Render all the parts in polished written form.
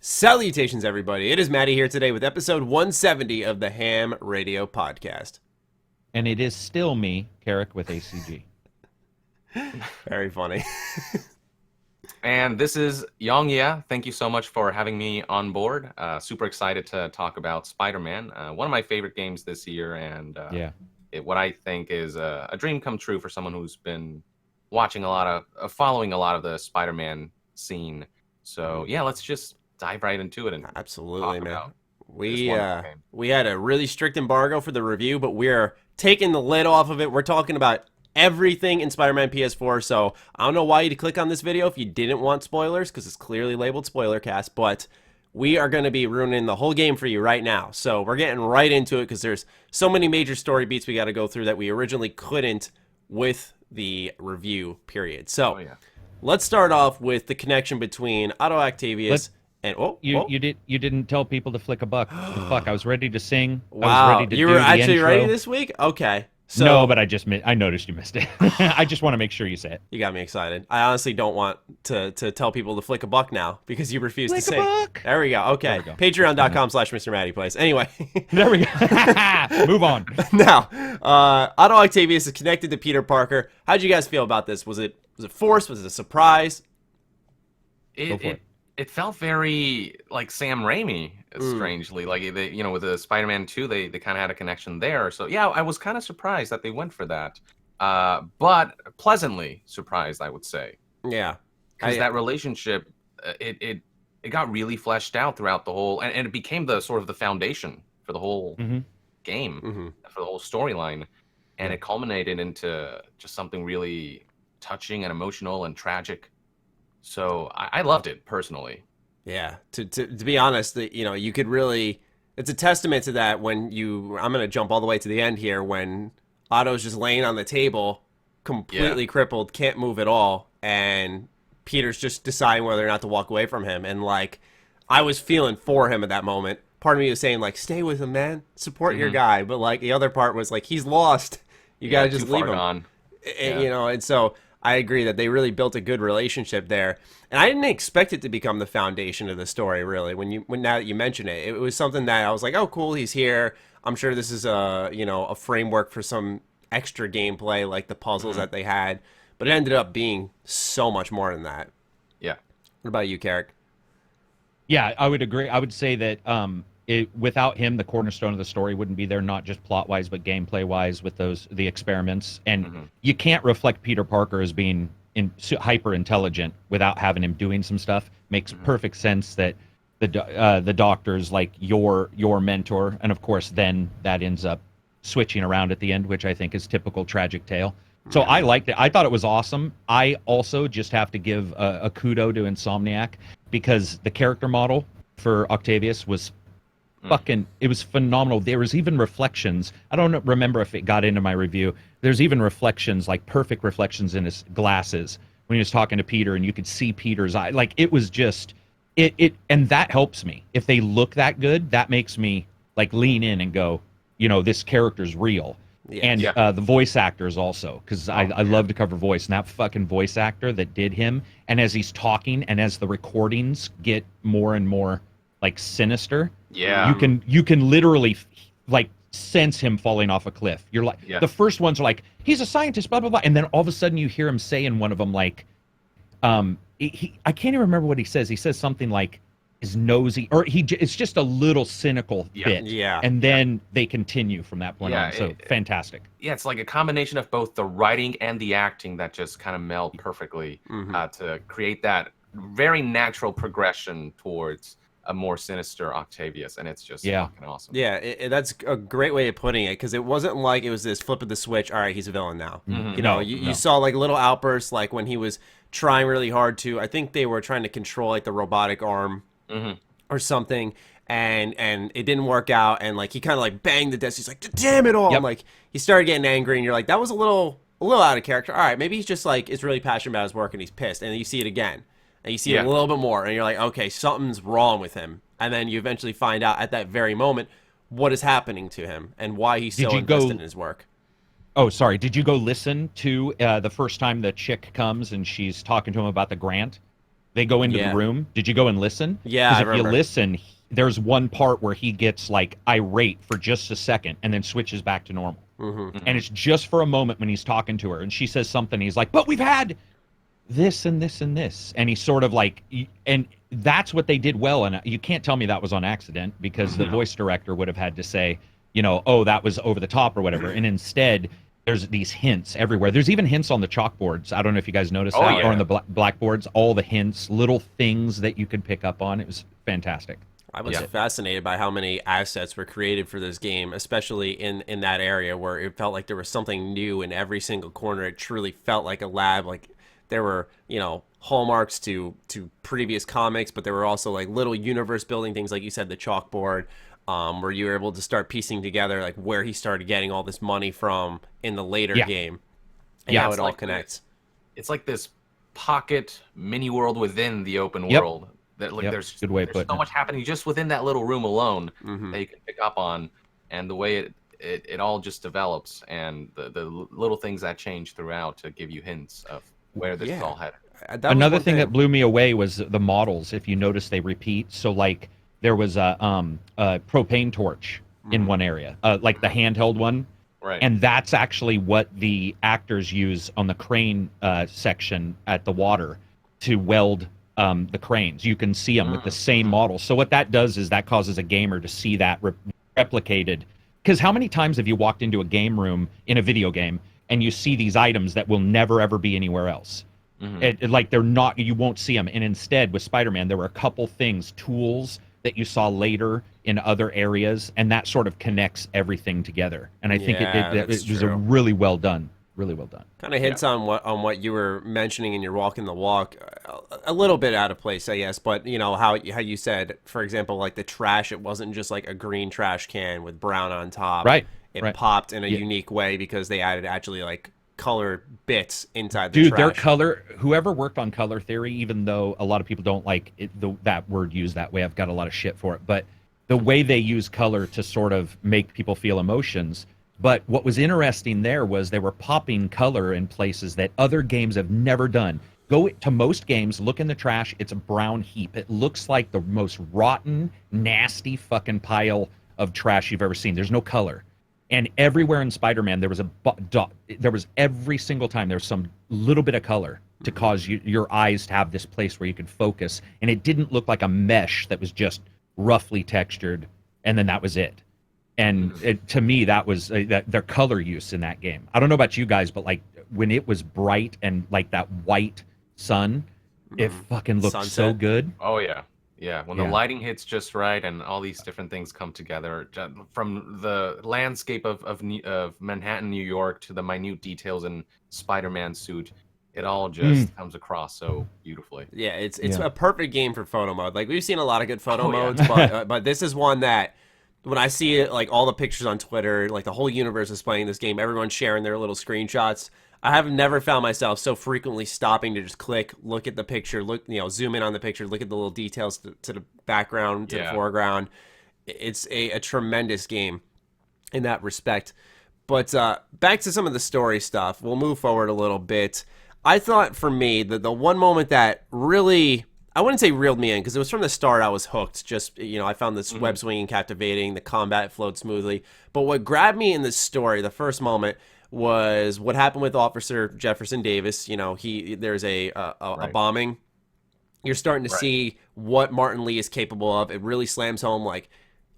Salutations, everybody. It is Maddie here today with episode 170 of the H.A.M Radio Podcast. And it is still me, Karak with ACG. Very funny. And this is YongYea. Thank you so much for having me on board. Super excited to talk about Spider-Man, one of my favorite games this year, and what I think is a dream come true for someone who's been watching following a lot of the Spider-Man scene. So yeah, let's just dive right into it and absolutely, man. We had a really strict embargo for the review, but we're taking the lid off of it. We're talking about everything in Spider-Man PS4, so I don't know why you'd click on this video if you didn't want spoilers, because it's clearly labeled SpoilerCast, but we are going to be ruining the whole game for you right now. So we're getting right into it because there's so many major story beats we got to go through that we originally couldn't with the review period. So let's start off with the connection between Otto Octavius and you didn't tell people to flick a buck. Fuck, I was ready to sing. Wow, I was ready to you do were the actually intro. ready this week? Okay. So, no, but I noticed you missed it. I just want to make sure you say it. You got me excited. I honestly don't want to tell people to flick a buck now because you refuse to sing. Flick a buck. There we go. Okay. Patreon.com/MrMattyPlays. Anyway. There we go. Move on. Now, Otto Octavius is connected to Peter Parker. How'd you guys feel about this? Was it forced? Was it a surprise? It felt very like Sam Raimi, strangely. Like, with the Spider-Man 2, they kind of had a connection there. So, yeah, I was kind of surprised that they went for that. But pleasantly surprised, I would say. Yeah. Because that relationship, it got really fleshed out throughout the whole... And it became the sort of the foundation for the whole game, for the whole storyline. And it culminated into just something really touching and emotional and tragic. So I loved it personally. Yeah, to be honest, you could really, it's a testament to that when I'm going to jump all the way to the end here, when Otto's just laying on the table, completely crippled, can't move at all, and Peter's just deciding whether or not to walk away from him. And like, I was feeling for him at that moment. Part of me was saying like, stay with him, man, support your guy. But like the other part was like, he's lost. You got to just leave him. And so I agree that they really built a good relationship there, and I didn't expect it to become the foundation of the story. Really, now that you mention it, it was something that I was like, "Oh, cool, he's here." I'm sure this is a framework for some extra gameplay, like the puzzles that they had, but it ended up being so much more than that. Yeah. What about you, Karak? Yeah, I would agree. I would say that without him, the cornerstone of the story wouldn't be there, not just plot-wise, but gameplay-wise with the experiments. And you can't reflect Peter Parker as being hyper-intelligent without having him doing some stuff. Makes perfect sense that the doctor's like your mentor. And, of course, then that ends up switching around at the end, which I think is typical tragic tale. So I liked it. I thought it was awesome. I also just have to give a kudo to Insomniac because the character model for Octavius was it was phenomenal. There was even reflections. I don't remember if it got into my review. There's even reflections, like perfect reflections in his glasses when he was talking to Peter, and you could see Peter's eye. Like, it was just and that helps me. If they look that good, that makes me like lean in and go, this character's real. Yeah. And the voice actors also, because I love to cover voice, and that fucking voice actor that did him, and as he's talking and as the recordings get more and more like sinister, you can literally like sense him falling off a cliff. You're like, the first ones are like, he's a scientist, blah blah blah, and then all of a sudden you hear him say in one of them like, I can't even remember what he says. He says something like his nosy, or it's just a little cynical bit, and then they continue from that point on. So fantastic. Yeah, it's like a combination of both the writing and the acting that just kind of meld perfectly to create that very natural progression towards a more sinister Octavius, and it's just fucking awesome. Yeah, that's a great way of putting it, because it wasn't like it was this flip of the switch, all right, he's a villain now. You saw like little outbursts, like when he was trying really hard to, I think they were trying to control like the robotic arm or something, and it didn't work out, and like he kind of like banged the desk. He's like, damn it all. And like he started getting angry, and you're like, that was a little out of character. All right, maybe he's just like is really passionate about his work and he's pissed, and then you see it again. And you see it a little bit more, and you're like, okay, something's wrong with him. And then you eventually find out at that very moment what is happening to him and why he's so invested in his work. Oh, sorry. Did you go listen to the first time the chick comes and she's talking to him about the grant? They go into the room. Did you go and listen? Yeah, because if you listen, there's one part where he gets like irate for just a second and then switches back to normal. And it's just for a moment when he's talking to her and she says something. He's like, but we've had this and this and this. And he's sort of like, and that's what they did well. And you can't tell me that was on accident, because the voice director would have had to say, you know, oh, that was over the top or whatever. And instead, there's these hints everywhere. There's even hints on the chalkboards. I don't know if you guys noticed that, or on the blackboards, all the hints, little things that you could pick up on. It was fantastic. I was fascinated by how many assets were created for this game, especially in that area where it felt like there was something new in every single corner. It truly felt like a lab. Like there were, you know, hallmarks to previous comics, but there were also like little universe building things, like you said, the chalkboard, where you were able to start piecing together like where he started getting all this money from in the later game, and how it all connects. It's like this pocket mini world within the open world. That like there's so much happening just within that little room alone that you can pick up on, and the way it all just develops, and the little things that change throughout to give you hints of where this is all headed. Another thing that blew me away was the models. If you notice, they repeat. So like there was a propane torch in one area, like the handheld one. Right. And that's actually what the actors use on the crane section at the water to weld the cranes. You can see them with the same model. So what that does is that causes a gamer to see that replicated. Because how many times have you walked into a game room in a video game and you see these items that will never ever be anywhere else? Like they're not, you won't see them. And instead with Spider-Man, there were a couple things, tools that you saw later in other areas, and that sort of connects everything together. And I think it was a really well done. Really well done. Kind of hints on what you were mentioning in your walking the walk, a little bit out of place, I guess. But you know how you said, for example, like the trash, it wasn't just like a green trash can with brown on top. Right. It popped in a unique way because they added actually like colored bits inside the trash. Their color. Whoever worked on color theory, even though a lot of people don't like it, that word used that way, I've got a lot of shit for it. But the way they use color to sort of make people feel emotions. But what was interesting there was they were popping color in places that other games have never done. Go to most games, look in the trash, it's a brown heap. It looks like the most rotten, nasty fucking pile of trash you've ever seen. There's no color. And everywhere in Spider-Man, there was every single time there was some little bit of color to cause your eyes to have this place where you could focus. And it didn't look like a mesh that was just roughly textured, and then that was it. And to me, that was their color use in that game. I don't know about you guys, but like when it was bright and like that white sun, it fucking looked so good. Oh yeah, yeah. When the lighting hits just right and all these different things come together, from the landscape of Manhattan, New York, to the minute details in Spider-Man's suit, it all just comes across so beautifully. Yeah, it's a perfect game for photo mode. Like we've seen a lot of good photo modes, but this is one that, when I see it, like all the pictures on Twitter, like the whole universe is playing this game, everyone's sharing their little screenshots. I have never found myself so frequently stopping to just click, look at the picture, zoom in on the picture, look at the little details to the background, to the foreground. It's a tremendous game in that respect. But back to some of the story stuff. We'll move forward a little bit. I thought for me that the one moment that really, I wouldn't say reeled me in, because it was from the start I was hooked. Just, I found this web swinging captivating, the combat flowed smoothly. But what grabbed me in this story, the first moment, was what happened with Officer Jefferson Davis. There's a bombing. You're starting to see what Martin Lee is capable of. It really slams home like,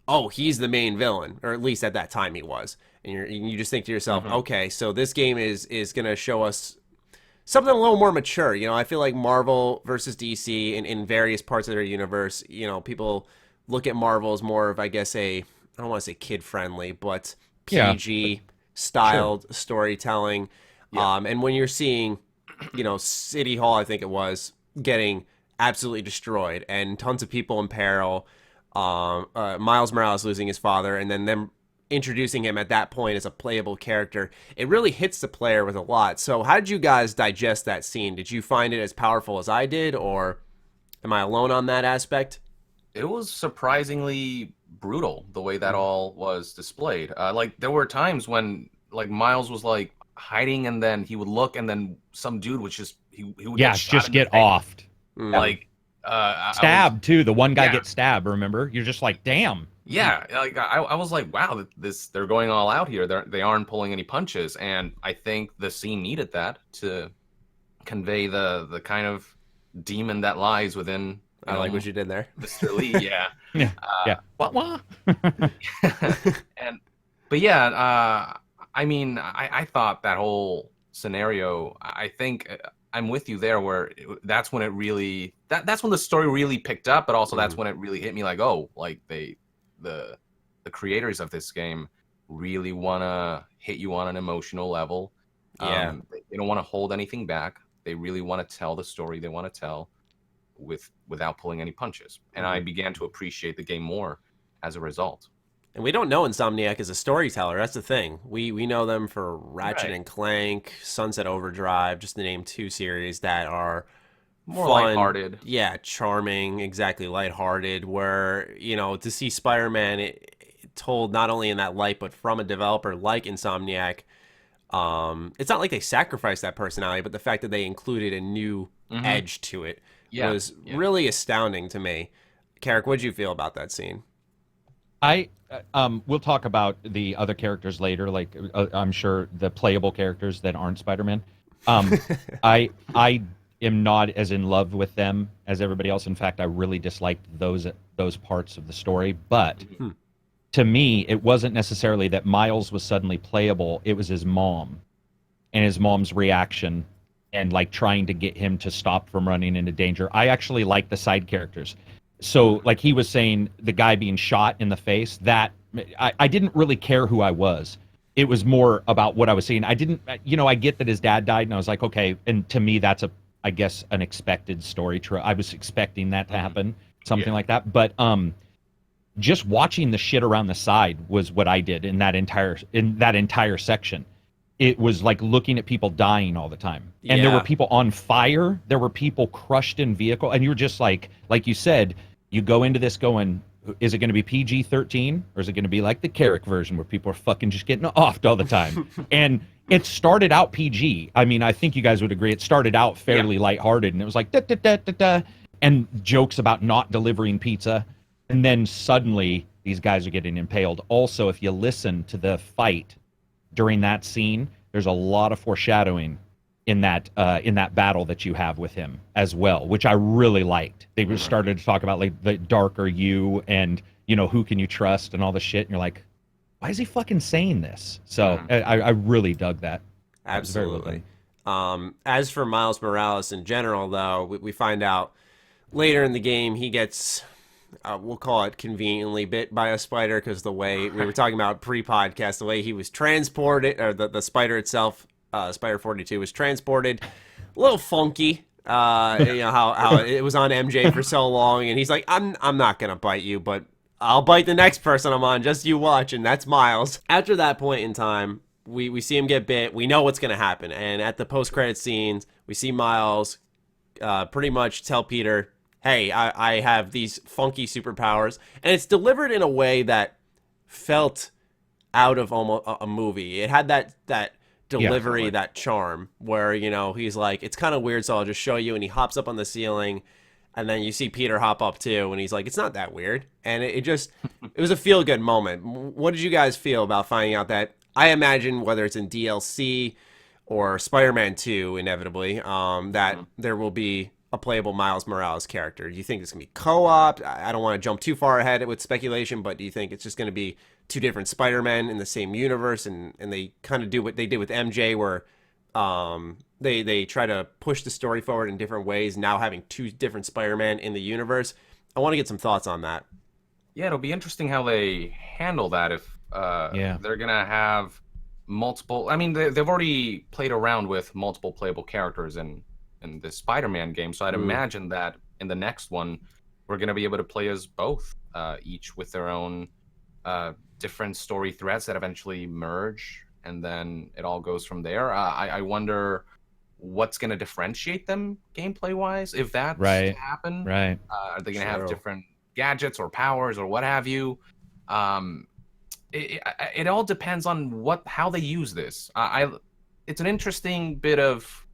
oh, he's the main villain, or at least at that time he was. And you just think to yourself, okay, so this game is going to show us something a little more mature. I feel like Marvel versus DC in various parts of their universe, people look at Marvel as more of, I guess, I don't want to say kid-friendly, but PG-styled storytelling. And when you're seeing, City Hall, I think it was, getting absolutely destroyed and tons of people in peril, Miles Morales losing his father, and then them introducing him at that point as a playable character, it really hits the player with a lot. So how did you guys digest that scene? Did you find it as powerful as I did, or am I alone on that aspect? It was surprisingly brutal the way that all was displayed. Like there were times when like Miles was like hiding, and then he would look, and then some dude was just he would just get offed. Like stabbed too. The one guy gets stabbed. Remember? You're just like, damn. Yeah, like I was like, wow, they're going all out here. They aren't pulling any punches, and I think the scene needed that to convey the kind of demon that lies within. I like what you did there, Mr. Lee. Yeah, yeah. What? But yeah, I mean, I thought that whole scenario. I think I'm with you there. Where that's when it really that's when the story really picked up, but also that's when it really hit me. Like, oh, like the creators of this game really want to hit you on an emotional level. Yeah. They don't want to hold anything back. They really want to tell the story they want to tell without pulling any punches. And I began to appreciate the game more as a result. And we don't know Insomniac as a storyteller. That's the thing. We know them for Ratchet and Clank, Sunset Overdrive, just to name 2 series that are more fun, lighthearted. Yeah, charming, exactly, lighthearted, where, you know, to see Spider-Man it told not only in that light, but from a developer like Insomniac, it's not like they sacrificed that personality, but the fact that they included a new edge to it was really astounding to me. Karak, what did you feel about that scene? We'll talk about the other characters later, like I'm sure the playable characters that aren't Spider-Man. I am not as in love with them as everybody else. In fact, I really disliked those parts of the story. But to me, it wasn't necessarily that Miles was suddenly playable. It was his mom and his mom's reaction and like trying to get him to stop from running into danger. I actually like the side characters. So like he was saying, the guy being shot in the face, that I didn't really care who I was. It was more about what I was seeing. I didn't, you know, I get that his dad died and I was like, okay. And to me, that's I guess an expected story. I was expecting that to happen, something like that. But just watching the shit around the side was what I did in that entire section. It was like looking at people dying all the time. And there were people on fire. There were people crushed in vehicle. And you were just like you said, you go into this going, is it going to be PG-13 or is it going to be like the Karak version where people are fucking just getting offed all the time? And it started out PG. I mean, I think you guys would agree. It started out fairly lighthearted, and it was like da-da-da-da-da, and jokes about not delivering pizza. And then suddenly these guys are getting impaled. Also, if you listen to the fight during that scene, there's a lot of foreshadowing in that battle that you have with him as well, which I really liked. They were started to talk about like the darker you and, you know, who can you trust and all the shit. And you're like, why is he fucking saying this? So I really dug that. Absolutely. As for Miles Morales in general, though, we find out later in the game he gets, we'll call it conveniently, bit by a spider, because the way we were talking about pre-podcast, the way he was transported, or the spider itself, Spider 42 was transported, a little funky. You know how it was on MJ for so long, and he's like, I'm not gonna bite you, but I'll bite the next person I'm on, just you watch, and that's Miles. After that point in time, we see him get bit, we know what's gonna happen, and at the post-credit scenes, we see Miles pretty much tell Peter, hey, I have these funky superpowers, and it's delivered in a way that felt out of almost a movie. It had that delivery, that charm, where, you know, he's like, it's kind of weird, so I'll just show you, and he hops up on the ceiling, and then you see Peter hop up too, and he's like, it's not that weird, and it was a feel-good moment. What did you guys feel about finding out that, I imagine, whether it's in DLC or Spider-Man 2, inevitably, that there will be a playable Miles Morales character? Do you think it's going to be co-op? I don't want to jump too far ahead with speculation, but do you think it's just going to be 2 different Spider-Men in the same universe, and they kind of do what they did with MJ, where they try to push the story forward in different ways, now having 2 different Spider-Man in the universe? I want to get some thoughts on that. Yeah, it'll be interesting how they handle that, if they're going to have multiple... I mean, they've already played around with multiple playable characters in the Spider-Man game, so I'd imagine that in the next one, we're going to be able to play as both, each with their own different story threads that eventually merge, and then it all goes from there. I wonder what's going to differentiate them gameplay-wise, if that's to happen. Right. Are they going to have different gadgets or powers or what have you? It all depends on how they use this. It's an interesting bit of,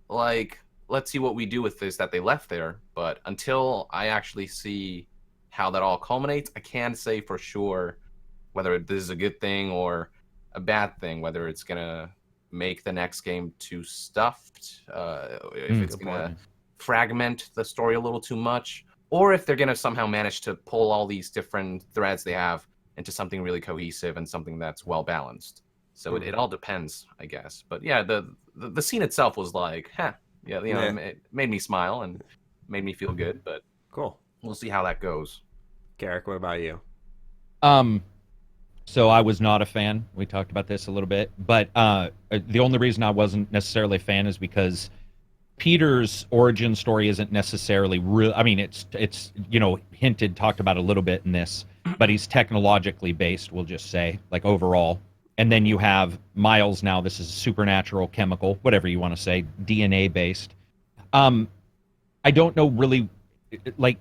like, let's see what we do with this that they left there. But until I actually see how that all culminates, I can't say for sure whether this is a good thing or a bad thing, whether it's going to make the next game too stuffed, if it's going to fragment the story a little too much, or if they're going to somehow manage to pull all these different threads they have into something really cohesive and something that's well balanced. So it all depends, I guess. But yeah, the scene itself was like, it made me smile and made me feel good. But cool. We'll see how that goes. Karak, what about you? So I was not a fan. We talked about this a little bit, but the only reason I wasn't necessarily a fan is because Peter's origin story isn't necessarily real. I mean, it's hinted, talked about a little bit in this, but he's technologically based, we'll just say, like overall. And then you have Miles now. This is supernatural, chemical, whatever you want to say, DNA based. I don't know really, like,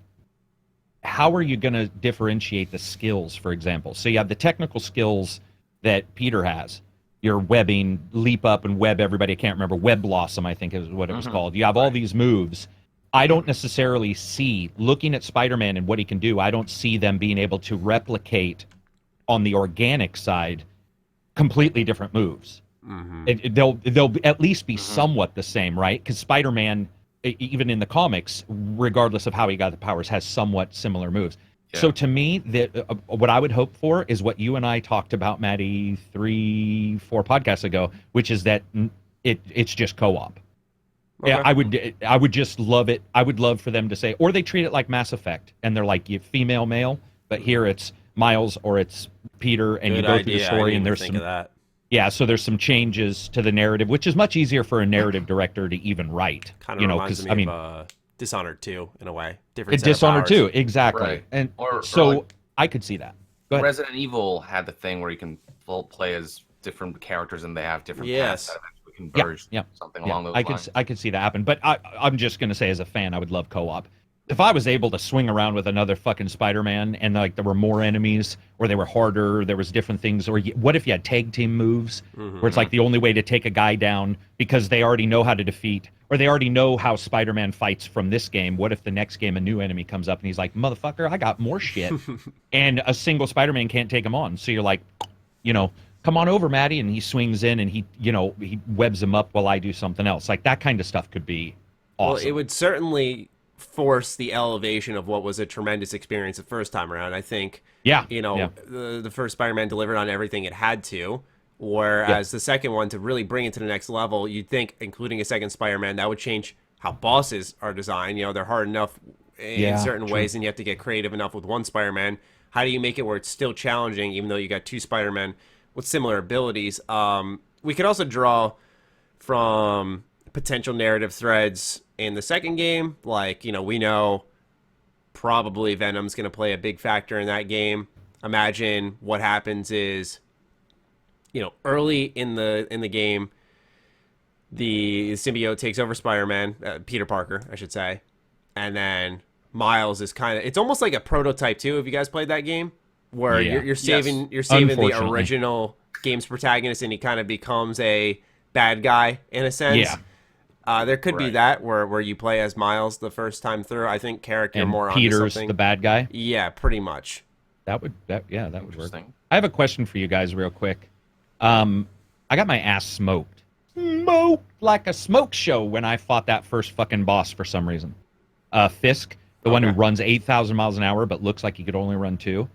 how are you going to differentiate the skills, for example? So you have the technical skills that Peter has. Your webbing, leap up and web everybody. I can't remember. Web Blossom, I think is what it was called. You have all these moves. I don't necessarily see, looking at Spider-Man and what he can do, I don't see them being able to replicate on the organic side completely different moves. They'll at least be somewhat the same, right? Because Spider-Man, even in the comics, regardless of how he got the powers, has somewhat similar moves. Yeah. So to me, what I would hope for is what you and I talked about, Maddie, 3-4 podcasts ago, which is that it's just co-op. Okay. Yeah, I would just love it. I would love for them to say, or they treat it like Mass Effect, and they're like, you female, male, but here it's Miles or it's Peter, and Good you go idea. through the story, and there's some. Yeah, so there's some changes to the narrative, which is much easier for a narrative director to even write. Kind of reminds me of Dishonored 2 in a way. Different set Dishonored of powers. 2, exactly. Right. And or like, I could see that. Go ahead. Resident Evil had the thing where you can play as different characters and they have different paths that eventually converge. Something along those lines. I could see that happen. But I'm just going to say, as a fan, I would love co-op. If I was able to swing around with another fucking Spider-Man and like there were more enemies or they were harder, there was different things, or what if you had tag team moves where it's like the only way to take a guy down because they already know how to defeat, or they already know how Spider-Man fights from this game. What if the next game a new enemy comes up and he's like, motherfucker, I got more shit. And a single Spider-Man can't take him on. So you're like, come on over, Maddie, and he swings in and he webs him up while I do something else. Like that kind of stuff could be awesome. Well, it would certainly force the elevation of what was a tremendous experience the first time around. I think, the first Spider-Man delivered on everything it had to, whereas the second one, to really bring it to the next level, you'd think, including a second Spider-Man, that would change how bosses are designed. They're hard enough in certain ways, and you have to get creative enough with one Spider-Man. How do you make it where it's still challenging, even though you got two Spider-Men with similar abilities? We could also draw from potential narrative threads in the second game, like, we know probably Venom's going to play a big factor in that game. Imagine what happens is, early in the game, the symbiote takes over Spider-Man, Peter Parker, I should say, and then Miles is it's almost like a prototype too. Have you guys played that game where you're saving the original game's protagonist, and he kind of becomes a bad guy in a sense? Yeah. There could be that where you play as Miles the first time through. I think character more on Peter's something. The bad guy. Yeah, pretty much. That would work. I have a question for you guys, real quick. I got my ass smoked like a smoke show when I fought that first fucking boss for some reason. Fisk, the one who runs 8,000 miles an hour but looks like he could only run 2.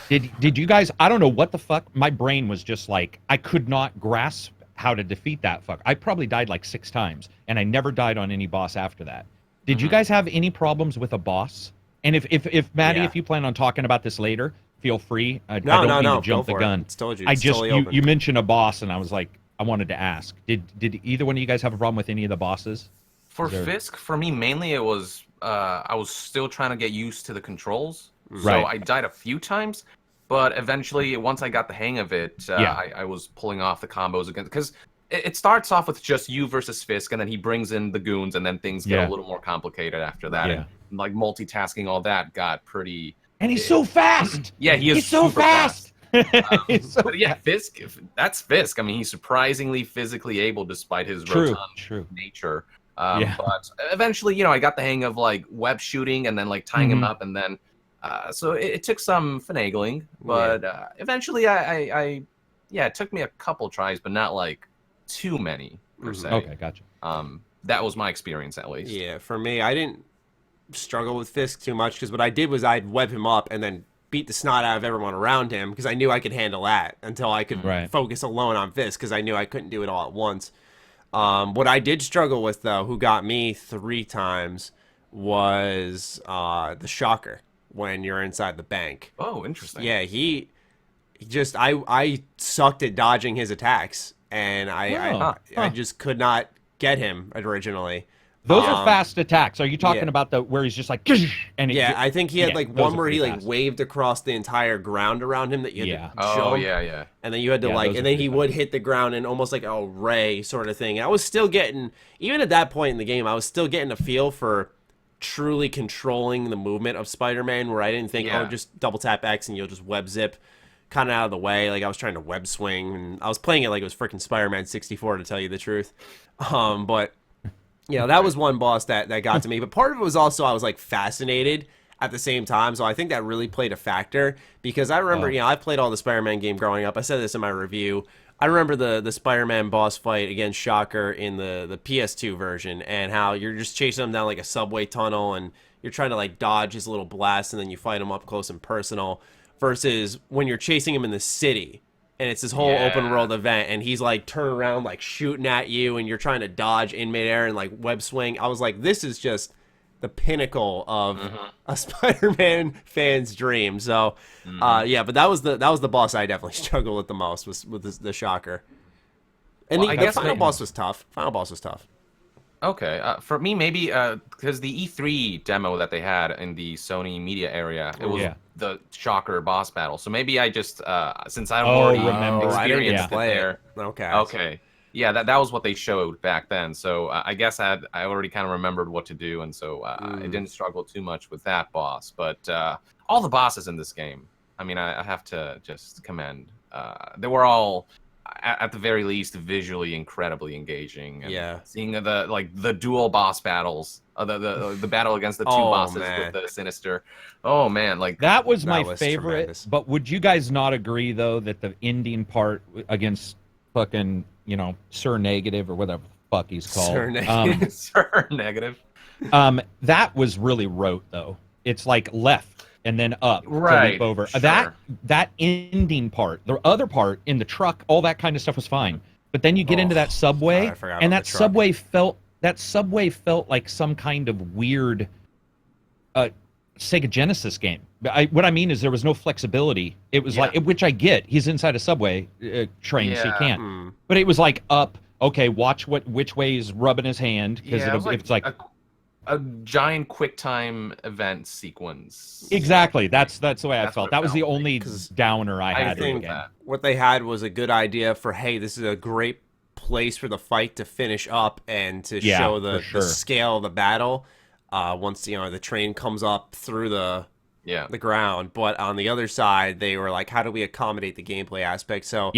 Did you guys? I don't know what the fuck. My brain was just like, I could not grasp how to defeat that fuck. I probably died like 6 times, and I never died on any boss after that. Did you guys have any problems with a boss? And if Maddie, if you plan on talking about this later, feel free. I don't mean to jump the gun. It's told you. I just you mentioned a boss, and I was like, I wanted to ask. Did either one of you guys have a problem with any of the bosses? For Fisk, for me mainly it was I was still trying to get used to the controls. Right. So I died a few times. But eventually, once I got the hang of it, I was pulling off the combos again. Because it starts off with just you versus Fisk, and then he brings in the goons, and then things get a little more complicated after that. Yeah. And like multitasking, all that got pretty... And he's so fast! Yeah, he's so fast! But yeah, Fisk, that's Fisk. I mean, he's surprisingly physically able despite his rotund nature. But eventually, I got the hang of like web shooting and then like tying him up, and then so it took some finagling, but eventually it took me a couple tries, but not like too many per se. Okay, gotcha. That was my experience at least. Yeah, for me, I didn't struggle with Fisk too much because what I did was I'd web him up and then beat the snot out of everyone around him because I knew I could handle that until I could focus alone on Fisk because I knew I couldn't do it all at once. What I did struggle with, though, who got me 3 times, was the Shocker when you're inside the bank. Oh, interesting. Yeah, he just I sucked at dodging his attacks, and I just could not get him originally. Those are fast attacks. Are you talking about the where he's just like and I think he had like one where he like waved across the entire ground around him that you had to jump. And then you had to and then he would hit the ground in almost like a ray sort of thing. And I was still getting, even at that point in the game, I was still getting a feel for truly controlling the movement of Spider-Man, where I didn't think, just double tap X and you'll just web zip kind of out of the way. Like I was trying to web swing, and I was playing it like it was freaking Spider-Man 64 to tell you the truth. But that was one boss that got to me. But part of it was also I was like fascinated at the same time. So I think that really played a factor, because I remember, I played all the Spider-Man game growing up. I said this in my review. I remember the Spider-Man boss fight against Shocker in the PS2 version, and how you're just chasing him down like a subway tunnel, and you're trying to like dodge his little blast, and then you fight him up close and personal, versus when you're chasing him in the city. And it's this whole open world event, and he's like turning around, like shooting at you, and you're trying to dodge in midair and like web swing. I was like, this is just the pinnacle of a Spider-Man fan's dream. So, but that was the boss I definitely struggled with the most, was with the Shocker. And the final boss was tough. Final boss was tough. Okay, for me, maybe because the E3 demo that they had in the Sony media area, it was the Shocker boss battle. So maybe I just, since I've already experienced it there. Okay. Yeah, that was what they showed back then. So I guess I already kind of remembered what to do, and so I didn't struggle too much with that boss. But all the bosses in this game, I mean, I have to just commend. They were all, at the very least, visually incredibly engaging. And seeing the dual boss battles, the battle against the two bosses with the Sinister. Oh man, like that was my favorite. Tremendous. But would you guys not agree though that the ending part against fucking Sir Negative or whatever the fuck he's called, Sir Negative, Sir Negative, that was really rote though. It's like left and then up to leap over. Sure. That ending part, the other part in the truck, all that kind of stuff was fine. But then you get into that subway, and that subway felt like some kind of weird Sega Genesis game. What I mean is there was no flexibility. It was like, which I get. He's inside a subway train, so he can't. But it was like up. Okay, watch which way he's rubbing his hand, because it's like a giant QuickTime event sequence. Exactly. That's the way I felt. That was the only downer I had. I think what they had was a good idea for, hey, this is a great place for the fight to finish up and to show the scale of the battle once the train comes up through the ground. But on the other side, they were like, how do we accommodate the gameplay aspect? So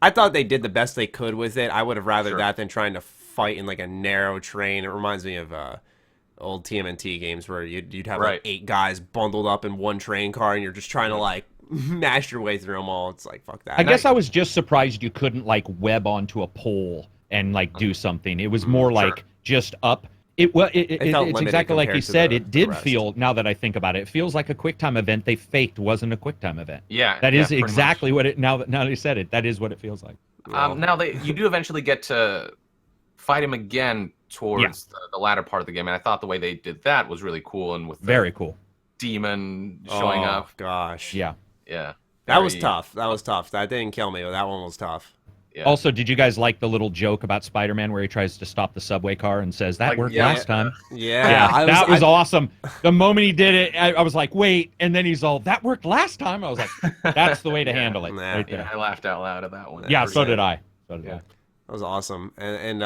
I thought they did the best they could with it. I would have rather that than trying to fight in like a narrow train. It reminds me of old TMNT games where you'd have like 8 guys bundled up in one train car, and you're just trying to like mash your way through them all. It's like, fuck that. I guess I was just surprised you couldn't like web onto a pole and like do something. It was more like just up. It's exactly like you said. It did feel, now that I think about it, it feels like a QuickTime event they faked wasn't a QuickTime event. Yeah, that is exactly what it. Now that you said it, that is what it feels like. Now you do eventually get to fight him again towards the latter part of the game, and I thought the way they did that was really cool, and with very cool demon showing up. Gosh, yeah, that was tough. That didn't kill me, but that one was tough. Yeah. Also, did you guys like the little joke about Spider-Man where he tries to stop the subway car and says, that worked last time? Yeah. That was awesome. The moment he did it, I was like, wait. And then he's all, that worked last time? I was like, that's the way to handle it. Right there. I laughed out loud at that one. Yeah, so did I. That was awesome. And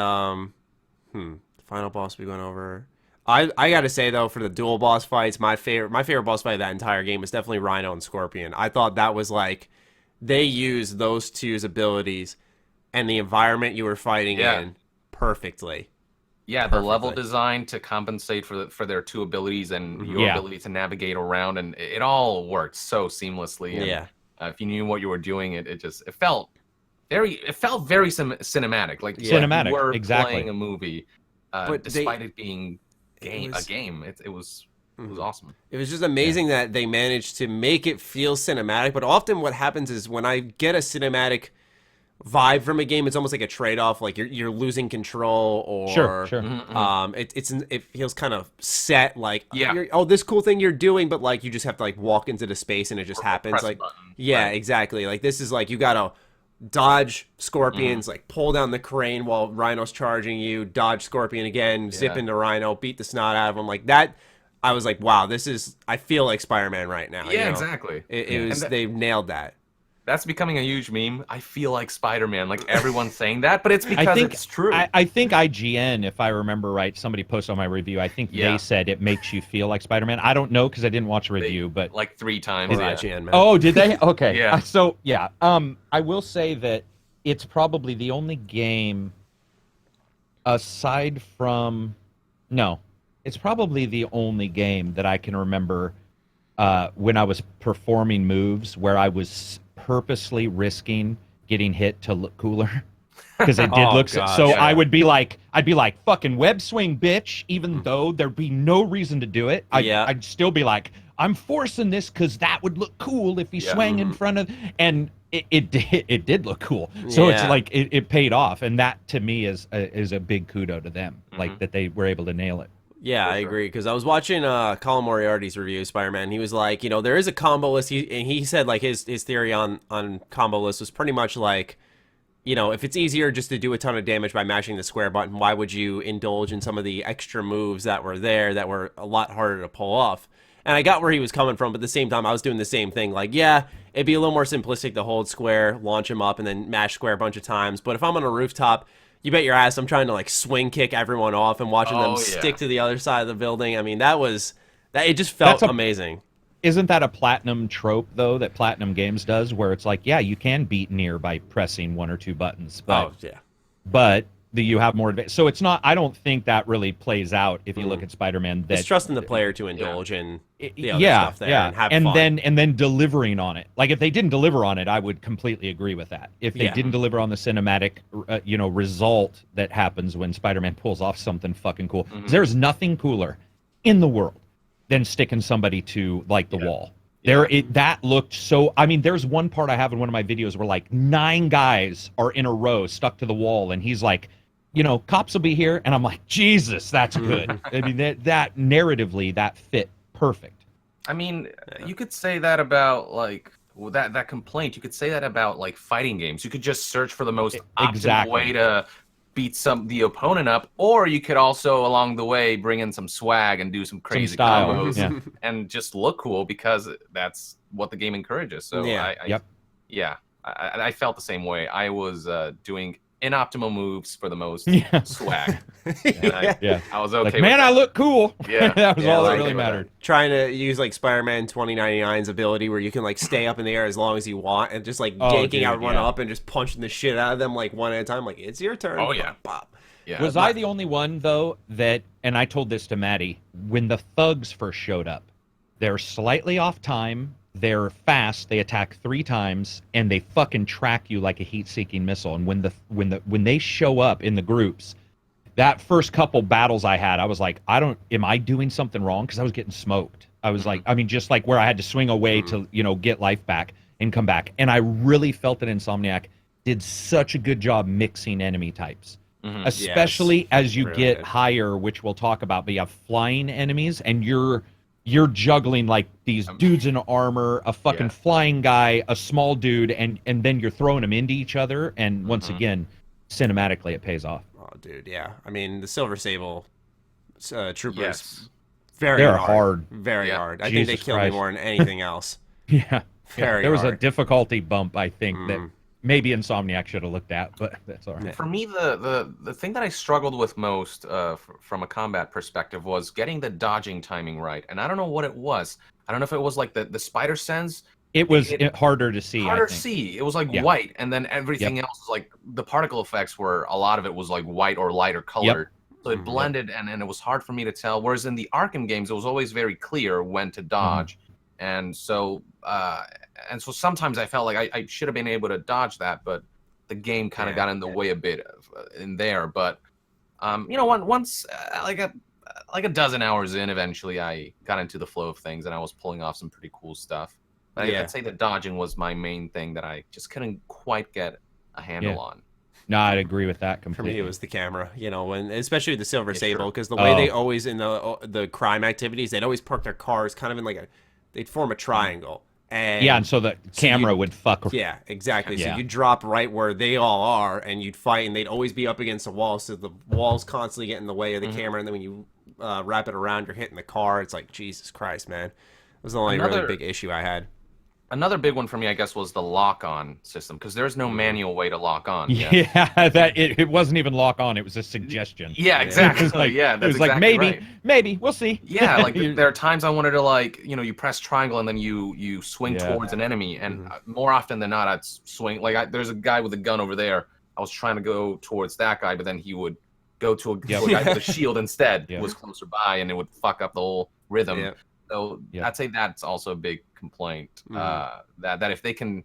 the final boss we went over. I got to say, though, for the dual boss fights, my favorite boss fight of that entire game was definitely Rhino and Scorpion. I thought that was like, they used those two's abilities and the environment you were fighting in perfectly. Yeah, the level design to compensate for their two abilities and your ability to navigate around, and it all worked so seamlessly. And, if you knew what you were doing, it felt very cinematic, like cinematic. You were exactly. playing a movie, but despite it being a game. It was awesome. It was just amazing that they managed to make it feel cinematic. But often what happens is when I get a cinematic vibe from a game, it's almost like a trade-off, like you're losing control, or sure. it feels kind of set, like this cool thing you're doing, but like you just have to like walk into the space and it just happens, like exactly. Like this is like you gotta dodge scorpions, like pull down the crane while Rhino's charging you, dodge scorpion again, zip into Rhino, beat the snot out of him, like that. I was like, wow, I feel like Spider-Man right now. Exactly. It was, they nailed that. That's becoming a huge meme. I feel like Spider-Man. Like everyone's saying that, but it's because it's true. I think IGN, if I remember right, somebody posted on my review, I think they said it makes you feel like Spider-Man. I don't know because I didn't watch a review, but like 3 times. IGN, man. Oh, did they? Okay. Yeah. So I will say that it's probably the only game aside from it's probably the only game that I can remember when I was performing moves where I was purposely risking getting hit to look cooler, because it did look so. Yeah. I'd be like fucking web swing, bitch, even though there'd be no reason to do it. I'd still be like, I'm forcing this because that would look cool if he swang in front of, and it did look cool. So it's like it paid off, and that to me is a big kudo to them, like that they were able to nail it. Yeah, I agree, because I was watching Colin Moriarty's review of Spider-Man. He was like, there is a combo list. He said, like, his theory on combo lists was pretty much like, if it's easier just to do a ton of damage by mashing the square button, why would you indulge in some of the extra moves that were there that were a lot harder to pull off? And I got where he was coming from, but at the same time, I was doing the same thing. Like, it'd be a little more simplistic to hold square, launch him up, and then mash square a bunch of times. But if I'm on a rooftop, you bet your ass I'm trying to like swing kick everyone off and watching them stick to the other side of the building. I mean, it just felt amazing. Isn't that a Platinum trope though, that Platinum Games does, where it's like, you can beat Nier by pressing 1 or 2 buttons, but you have more advantage. So it's not, I don't think that really plays out if you look at Spider-Man. It's trusting the player to indulge in the other stuff there and have fun. And then delivering on it. Like if they didn't deliver on it, I would completely agree with that. If they didn't deliver on the cinematic result that happens when Spider-Man pulls off something fucking cool. There's nothing cooler in the world than sticking somebody to like the wall. That looked so. I mean, there's one part I have in one of my videos where like 9 guys are in a row stuck to the wall, and he's like, cops will be here, and I'm like, Jesus, that's good. I mean, that narratively, that fit perfect. I mean, you could say that about like that complaint. You could say that about like fighting games. You could just search for the most optimal way to beat the opponent up, or you could also along the way bring in some swag and do some crazy combos and just look cool, because that's what the game encourages. So I felt the same way. I was doing inoptimal moves for the most swag. I was okay. Like, man, I look cool. Yeah, that was all that really mattered. Trying to use like Spider-Man 2099's ability, where you can like stay up in the air as long as you want, and just like yanking everyone up and just punching the shit out of them like one at a time. Like, it's your turn. Oh yeah, pop. Yeah. Was I the only one though that? And I told this to Maddie when the thugs first showed up. They're slightly off time. They're fast. They attack 3 times, and they fucking track you like a heat-seeking missile. And when they show up in the groups, that first couple battles I had, I was like, am I doing something wrong? Because I was getting smoked. I was like, I mean, just like where I had to swing away to get life back and come back. And I really felt that Insomniac did such a good job mixing enemy types, especially as you get higher, which we'll talk about. But you have flying enemies, and you're juggling like these dudes in armor, a fucking flying guy, a small dude, and then you're throwing them into each other. And once again, cinematically, it pays off. Oh, dude, yeah. I mean, the Silver Sable troopers, they're hard. Very hard. I Jesus think they killed me Christ. more than anything else. There was a difficulty bump, I think, that maybe Insomniac should have looked at, but that's all right. For me, the thing that I struggled with most from a combat perspective was getting the dodging timing right. And I don't know what it was. I don't know if it was like the spider sense. It was harder to see. Harder to see. It was like white, and then everything else, like the particle effects were, a lot of it was like white or lighter colored. So it blended, and it was hard for me to tell. Whereas in the Arkham games, it was always very clear when to dodge. And so sometimes I felt like I should have been able to dodge that, but the game kind of got in the way a bit in there. But once like a dozen hours in, eventually I got into the flow of things, and I was pulling off some pretty cool stuff. But I'd say that dodging was my main thing that I just couldn't quite get a handle on. No, I'd agree with that completely. For me, it was the camera, when especially the Silver Sable, because the way they always in the crime activities, they'd always park their cars kind of in they'd form a triangle. And so the camera would fuck. Yeah, exactly. So you drop right where they all are, and you'd fight, and they'd always be up against the wall, so the walls constantly get in the way of the camera, and then when you wrap it around, you're hitting the car. It's like, Jesus Christ, man. It was the only really big issue I had. Another big one for me, I guess, was the lock-on system, because there's no manual way to lock on. Yeah, it wasn't even lock on; it was a suggestion. Yeah, exactly. It was that's exactly maybe we'll see. Yeah, like there are times I wanted to you press triangle and then you swing towards an enemy, and more often than not, I'd swing. There's a guy with a gun over there. I was trying to go towards that guy, but then he would go to a guy with a shield instead, who was closer by, and it would fuck up the whole rhythm. Yeah. So I'd say that's also a big complaint, that if they can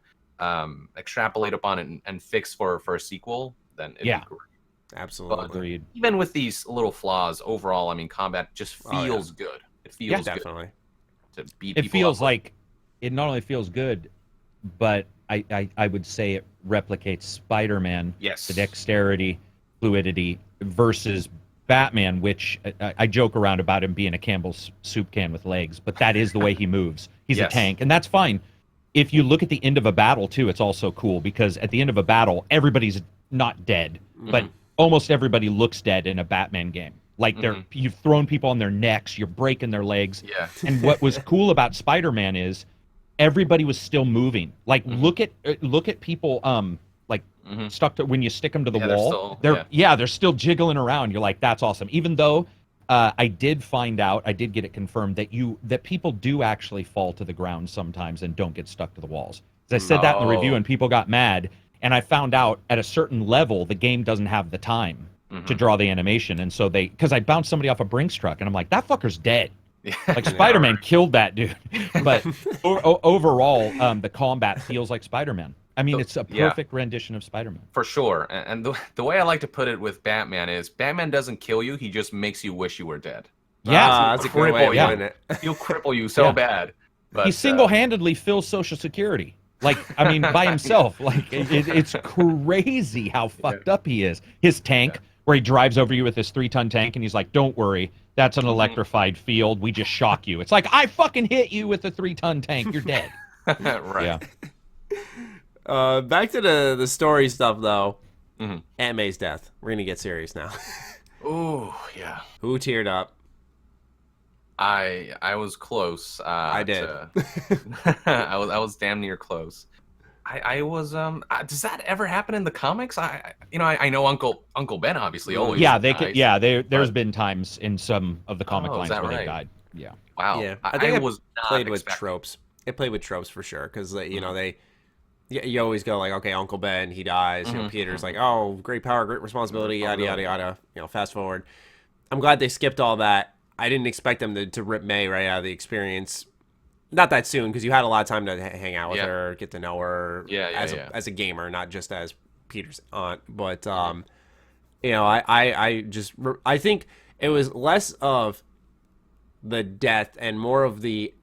extrapolate upon it and fix for a sequel, then it'd be great. Absolutely. Agreed. Even with these little flaws, overall, I mean, combat just feels good. It feels definitely good to beat it people feels up. like it not only feels good, but I would say it replicates Spider-Man. Yes. The dexterity, fluidity versus Batman, which I joke around about him being a Campbell's soup can with legs, but that is the way he moves. He's a tank, and that's fine. If you look at the end of a battle, too, it's also cool, because at the end of a battle, everybody's not dead, but almost everybody looks dead in a Batman game. Like, you've thrown people on their necks, you're breaking their legs. Yeah. And what was cool about Spider-Man is everybody was still moving. Like, look at people stuck to when you stick them to the wall. They're still jiggling around. You're like, that's awesome. Even though I did get it confirmed that people do actually fall to the ground sometimes and don't get stuck to the walls. I said that in the review, and people got mad. And I found out at a certain level, the game doesn't have the time to draw the animation, and so because I bounced somebody off a Brinks truck, and I'm like, that fucker's dead. Like, Spider-Man killed that dude. But overall, the combat feels like Spider-Man. I mean, it's a perfect rendition of Spider-Man. For sure. And the way I like to put it with Batman is Batman doesn't kill you, he just makes you wish you were dead. Yeah, that's a great way of putting it. He'll cripple you so bad. But, he single-handedly fills Social Security. Like, I mean, by himself. Like, it's crazy how fucked up he is. His tank, where he drives over you with his 3-ton tank, and he's like, don't worry, that's an electrified field. We just shock you. It's like, I fucking hit you with a 3-ton tank. You're dead. Right. Yeah. Back to the story stuff, though. Aunt May's death. We're going to get serious now. Ooh, yeah. Who teared up? I was close. I did. I was damn near close. I was does that ever happen in the comics? I know Uncle Ben obviously always. Yeah, there's been times in some of the comic lines where they died. Yeah. Wow. Yeah. I think I it was played with tropes. It played with tropes for sure, because you always go like, okay, Uncle Ben, he dies. Peter's like, oh, great power, great responsibility, yada yada yada. Fast forward. I'm glad they skipped all that. I didn't expect them to rip May right out of the experience. Not that soon, because you had a lot of time to hang out with her, get to know her as a gamer, not just as Peter's aunt. But I think it was less of the death and more of the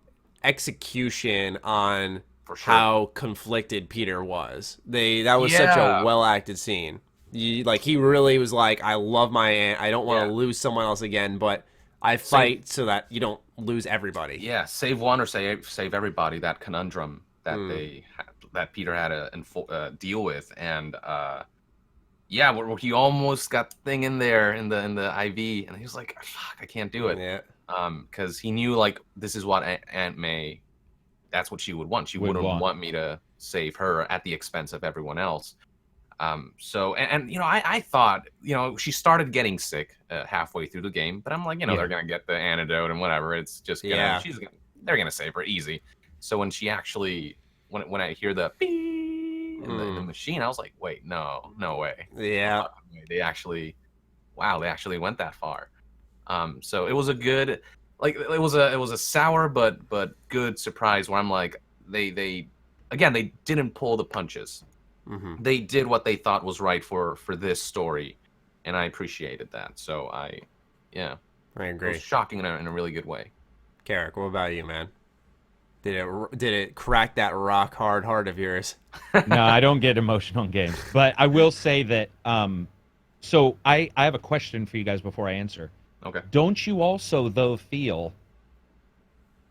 execution on how conflicted Peter was. That was such a well acted scene. He really was like, I love my aunt. I don't want to lose someone else again, but I fight so that you don't lose everybody. Yeah, save one or save everybody. That conundrum that that Peter had to deal with, and where he almost got the thing in there in the IV, and he was like, "Fuck, I can't do it." Yeah. Because he knew this is what Aunt May, that's what she would want. She wouldn't want me to save her at the expense of everyone else. I thought, she started getting sick halfway through the game, but I'm like, they're going to get the antidote and whatever. It's just they're going to save her easy. So when she actually, when I hear the beep in the machine, I was like, wait, no way. Yeah. They actually wow, they actually went that far. So it was a good, like it was a sour but good surprise where I'm like, they didn't pull the punches. Mm-hmm. They did what they thought was right for this story, and I appreciated that. So I agree. It was shocking in a really good way. Karak, what about you, man? Did it crack that rock hard heart of yours? No, I don't get emotional in games, but I will say that. So I have a question for you guys before I answer. Okay. Don't you also though feel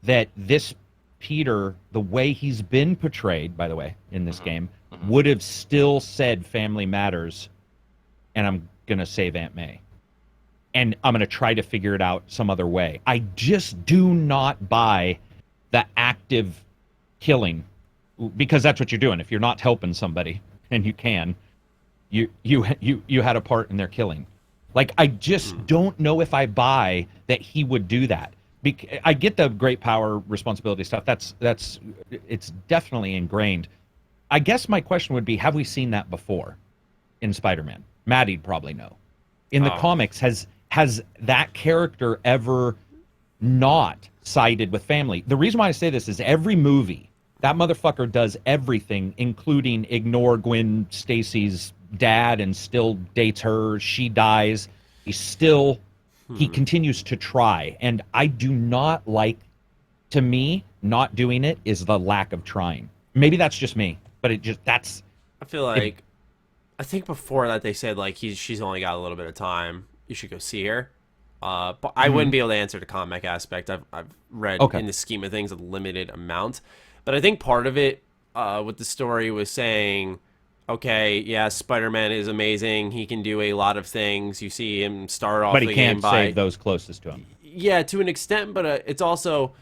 that this Peter, the way he's been portrayed, by the way, in this game, would have still said family matters, and I'm gonna save Aunt May, and I'm gonna try to figure it out some other way. I just do not buy the active killing, because that's what you're doing. If you're not helping somebody, and you can, you had a part in their killing. Like, I just don't know if I buy that he would do that. I get the great power responsibility stuff. It's definitely ingrained. I guess my question would be, have we seen that before in Spider-Man? Maddie'd probably know. In the comics, has that character ever not sided with family? The reason why I say this is every movie, that motherfucker does everything, including ignore Gwen Stacy's dad and still dates her. She dies. He continues to try. And I do not like, to me, not doing it is the lack of trying. Maybe that's just me, but I feel like, I think before that they said, like, she's only got a little bit of time. You should go see her. But I wouldn't be able to answer the comic aspect. I've read, in the scheme of things, a limited amount. But I think part of it with the story was saying, okay, yeah, Spider-Man is amazing. He can do a lot of things. You see him start off the game by... But he can't save those closest to him. Yeah, to an extent, but it's also...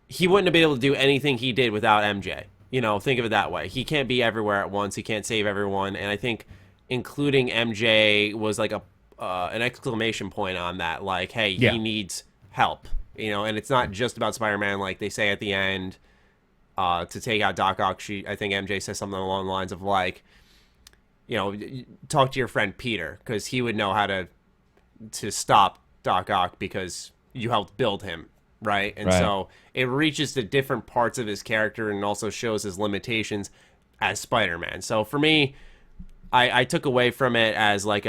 He wouldn't have been able to do anything he did without MJ. You know, think of it that way. He can't be everywhere at once. He can't save everyone. And I think including MJ was like an exclamation point on that. Like, hey, he needs help. You know, and it's not just about Spider-Man. Like they say at the end, to take out Doc Ock, I think MJ says something along the lines of like, you know, talk to your friend Peter, because he would know how to stop Doc Ock because you helped build him, right? And so it reaches to different parts of his character and also shows his limitations as Spider-Man. So for me, I took away from it as like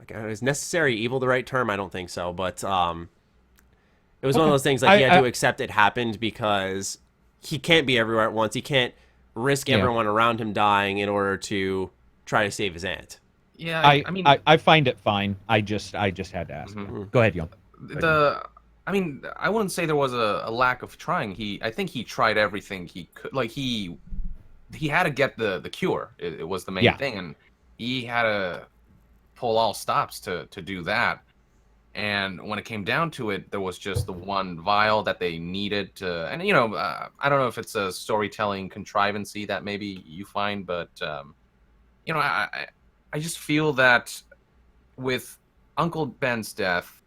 is necessary evil the right term? I don't think so, but it was one of those things like he had to accept it happened because he can't be everywhere at once. He can't risk everyone around him dying in order to try to save his aunt. Yeah, I mean, I find it fine. I just had to ask. Go ahead, Young. I mean, I wouldn't say there was a lack of trying. I think he tried everything he could. Like he had to get the cure. It was the main thing, and he had to pull all stops to do that. And when it came down to it, there was just the one vial that they needed to. And, you know, I don't know if it's a storytelling contrivancy that maybe you find, but, you know, I just feel that with Uncle Ben's death,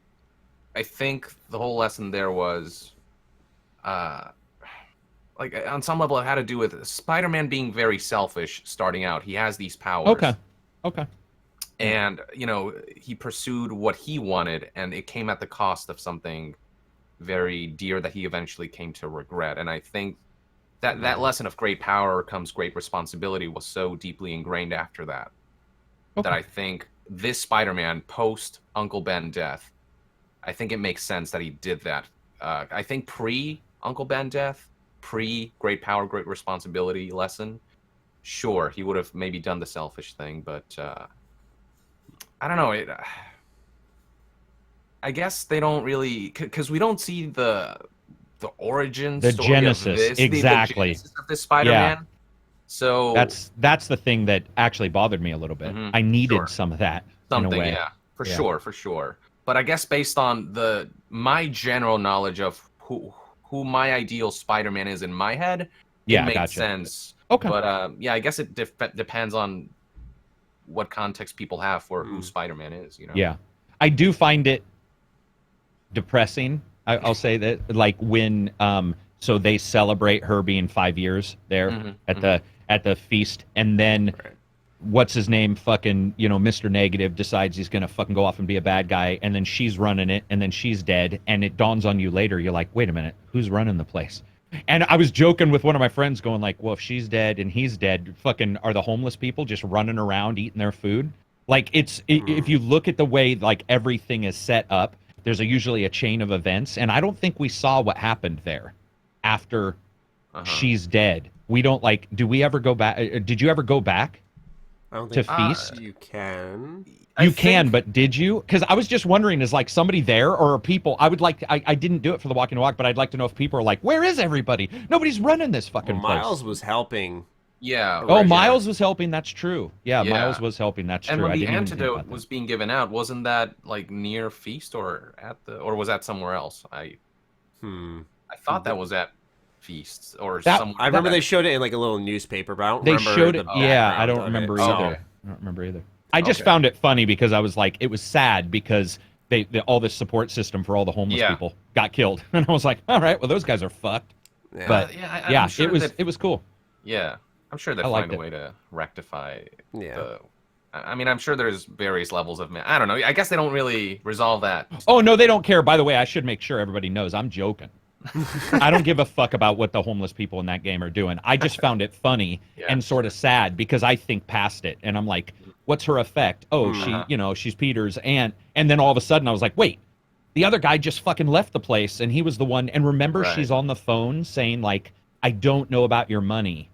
I think the whole lesson there was, like, on some level, it had to do with Spider-Man being very selfish starting out. He has these powers. Okay. And, you know, he pursued what he wanted, and it came at the cost of something very dear that he eventually came to regret. And I think that lesson of great power comes great responsibility was so deeply ingrained after that, that I think this Spider-Man, post Uncle Ben death, I think it makes sense that he did that. I think pre-Uncle Ben death, pre-great power, great responsibility lesson, sure, he would have maybe done the selfish thing, but... I don't know. I guess they don't really, because we don't see the origin the story genesis, of this, exactly, the genesis of this Spider-Man. So that's the thing that actually bothered me a little bit. I needed some of that. Something, in a way. for sure. But I guess based on my general knowledge of who my ideal Spider-Man is in my head, it makes sense. Okay. But I guess it depends on what context people have for who Spider-Man is, you know? Yeah. I do find it depressing. I'll say that, like when so they celebrate her being 5 years there at the feast, and then what's his name, fucking, Mr. Negative decides he's gonna fucking go off and be a bad guy, and then she's running it, and then she's dead, and it dawns on you later, you're like, wait a minute, who's running the place? And I was joking with one of my friends going like, well, if she's dead and he's dead, fucking are the homeless people just running around eating their food? Like, if you look at the way, like, everything is set up, there's usually a chain of events, and I don't think we saw what happened there after she's dead. We don't, like, do we ever go back? Did you ever go back I don't to think feast? you can. You can, but did you? Because I was just wondering, is like somebody there or are people? I would like. I didn't do it for the walking walk, but I'd like to know if people are like, where is everybody? Nobody's running this fucking place. Miles was helping. Yeah. Oh, Miles was helping. That's true. Yeah, Miles was helping. That's and true. when I the didn't even think antidote about was being given out, wasn't that like near Feast or was that somewhere else? I thought that was at Feast or somewhere. I remember they showed it in like a little newspaper, but I don't They remember. showed it. the Yeah, I background don't of remember it. either. Okay. I don't remember either. I just found it funny because I was like, it was sad because all this support system for all the homeless people got killed, and I was like, all right, well, those guys are fucked. Yeah. But I'm sure it was cool. Yeah, I'm sure they I find liked a it. way to rectify. Yeah. I mean, I'm sure there's various levels of. I don't know. I guess they don't really resolve that. Oh no, they don't care. By the way, I should make sure everybody knows I'm joking. I don't give a fuck about what the homeless people in that game are doing. I just found it funny and sort of sad because I think past it, and I'm like, what's her effect? Oh, she's Peter's aunt, and then all of a sudden I was like, wait, the other guy just fucking left the place, and he was the one. And remember, she's on the phone saying like, I don't know about your money,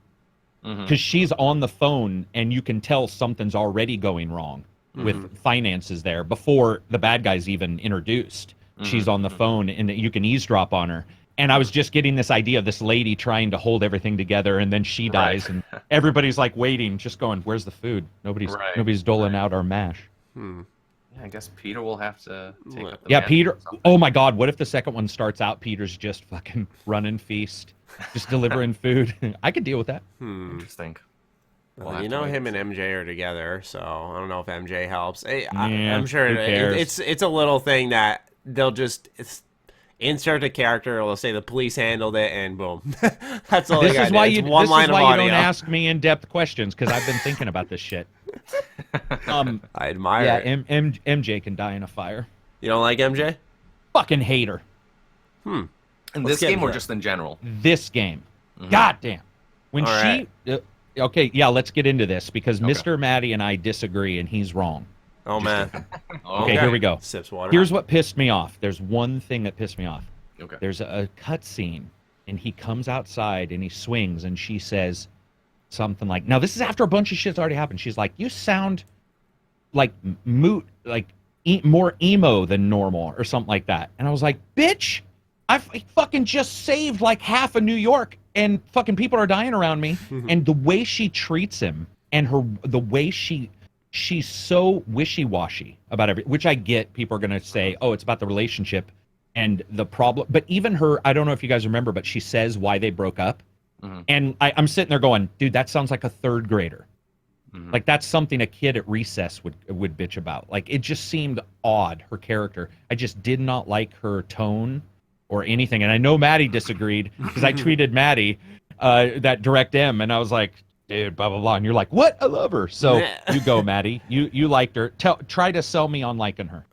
because she's on the phone, and you can tell something's already going wrong with finances there before the bad guy's even introduced. She's on the phone, and you can eavesdrop on her. And I was just getting this idea of this lady trying to hold everything together, and then she dies, and everybody's like waiting, just going, "Where's the food? Nobody's doling out our mash." Yeah, I guess Peter will have to take up the mantle Peter. or something. Oh my God, what if the second one starts out? Peter's just fucking running Feast, just delivering food. I could deal with that. Interesting. Well, you know, him and MJ are together, so I don't know if MJ helps. Yeah, I'm sure who cares? it's a little thing that they'll just insert a character. They'll say the police handled it, and boom. That's all. This they is got. why It's you. one This line is of why you audio. don't ask me in-depth questions, because I've been thinking about this shit. I admire it. MJ can die in a fire. You don't like MJ? Fucking hate her. In Let's this get game into or that. just in general? This game. God damn. When All she. right. Okay, yeah, let's get into this because Mr. Maddie and I disagree, and he's wrong. Oh man. Okay, here we go. Sips water. Here's what pissed me off. There's one thing that pissed me off. Okay. There's a cutscene, and he comes outside and he swings, and she says something like, "Now this is after a bunch of shit's already happened." She's like, "You sound like more emo than normal," or something like that. And I was like, "Bitch, I fucking just saved like half of New York, and fucking people are dying around me." And the way she treats him, and the way she's so wishy-washy about everything, which I get. People are going to say, oh, it's about the relationship and the problem. But even her, I don't know if you guys remember, but she says why they broke up. And I'm sitting there going, dude, that sounds like a third grader. Like, that's something a kid at recess would bitch about. Like, it just seemed odd, her character. I just did not like her tone or anything. And I know Maddie disagreed, because I tweeted Maddie that direct M, and I was like, dude, blah, blah, blah. And you're like, what? I love her. So you go, Maddie. You liked her. Try to sell me on liking her.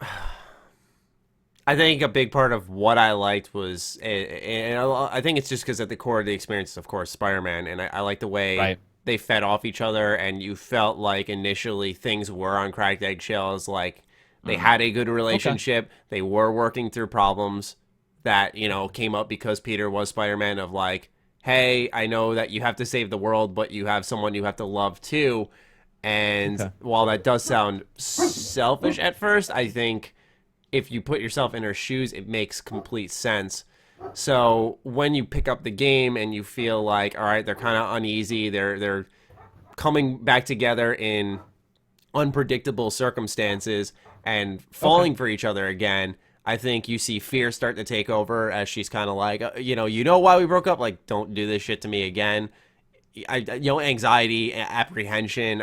I think a big part of what I liked was, and I think it's just because at the core of the experience is, of course, Spider-Man, and I like the way they fed off each other, and you felt like initially things were on cracked eggshells, like they had a good relationship, they were working through problems that, came up because Peter was Spider-Man, of like, hey, I know that you have to save the world, but you have someone you have to love too. And while that does sound selfish at first, I think if you put yourself in her shoes, it makes complete sense. So when you pick up the game and you feel like, all right, they're kind of uneasy, they're coming back together in unpredictable circumstances and falling for each other again, I think you see fear start to take over, as she's kind of like, you know why we broke up? Like, don't do this shit to me again. Anxiety, apprehension.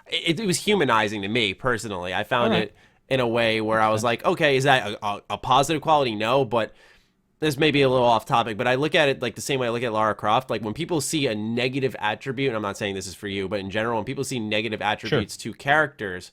It was humanizing to me personally. I found it in a way where I was like, okay, is that a positive quality? No, but this may be a little off topic, but I look at it like the same way I look at Lara Croft. Like when people see a negative attribute, and I'm not saying this is for you, but in general, when people see negative attributes to characters,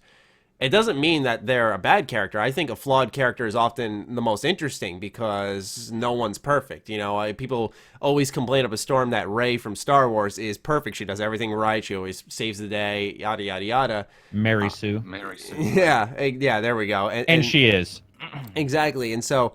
it doesn't mean that they're a bad character. I think a flawed character is often the most interesting because no one's perfect. You know, people always complain up a storm that Rey from Star Wars is perfect. She does everything right. She always saves the day, yada, yada, yada. Mary Sue. Mary Sue. Yeah, there we go. And she is. Exactly. And so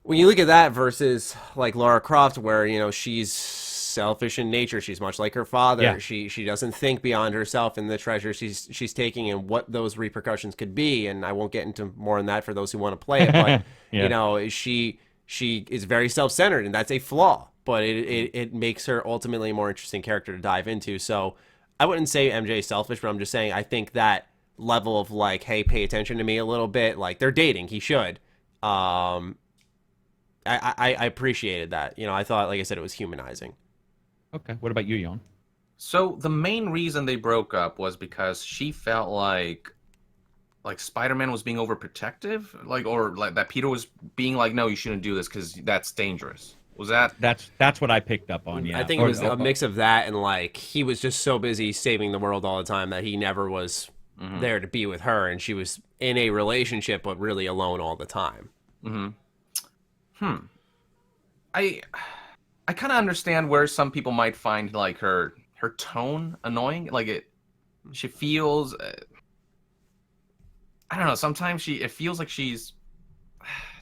when you look at that versus like Lara Croft, where, you know, she's selfish in nature, she's much like her father. Yeah. She doesn't think beyond herself and the treasure she's taking and what those repercussions could be. And I won't get into more on that for those who want to play it, but you know, she is very self-centered, and that's a flaw. But it makes her ultimately a more interesting character to dive into. So I wouldn't say MJ is selfish, but I'm just saying I think that level of like, hey, pay attention to me a little bit. Like they're dating, he should. I appreciated that. You know, I thought, like I said, it was humanizing. Okay. What about you, Yon? So the main reason they broke up was because she felt like Spider-Man was being overprotective, or that Peter was being like, no, you shouldn't do this because that's dangerous. Was that? That's what I picked up on. Yeah. I think it was a mix of that and like he was just so busy saving the world all the time that he never was there to be with her, and she was in a relationship but really alone all the time. I kind of understand where some people might find like her tone annoying. Like she feels, I don't know. Sometimes it feels like she's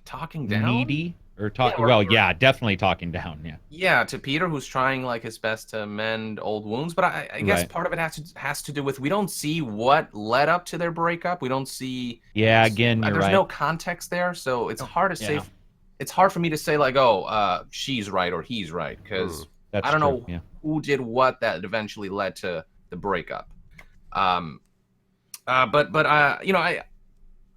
talking down, needy or talking. Yeah, definitely talking down. Yeah. Yeah, to Peter, who's trying like his best to mend old wounds. But I guess part of it has to do with we don't see what led up to their breakup. We don't see. Yeah, again, you're there's right. no context there, so it's hard to say. It's hard for me to say like, oh, she's right or he's right, because I don't know who did what that eventually led to the breakup. But you know,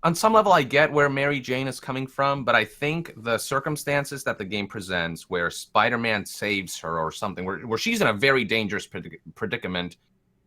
on some level I get where Mary Jane is coming from, but I think the circumstances that the game presents, where Spider-Man saves her or something, where she's in a very dangerous predicament,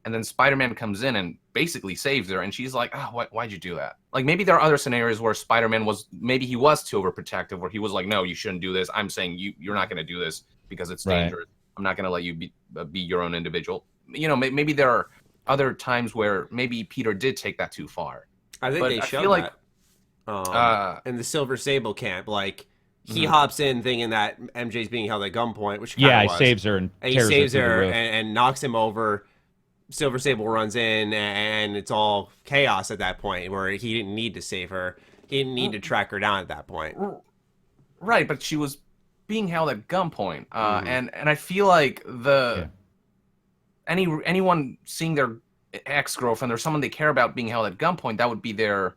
and then Spider-Man comes in and basically saves her, and she's like, oh, why'd you do that? Like, maybe there are other scenarios where Spider-Man was too overprotective, where he was like, no, you shouldn't do this. I'm saying you're not going to do this because it's dangerous. I'm not going to let you be your own individual. You know, maybe there are other times where maybe Peter did take that too far. I think they showed that in the Silver Sable camp. Like, he hops in thinking that MJ's being held at gunpoint, which he saves her and he saves her and knocks him over. Silver Sable runs in, and it's all chaos at that point, where he didn't need to save her. He didn't need to track her down at that point. Right, but she was being held at gunpoint. And I feel like anyone seeing their ex-girlfriend or someone they care about being held at gunpoint, that would be their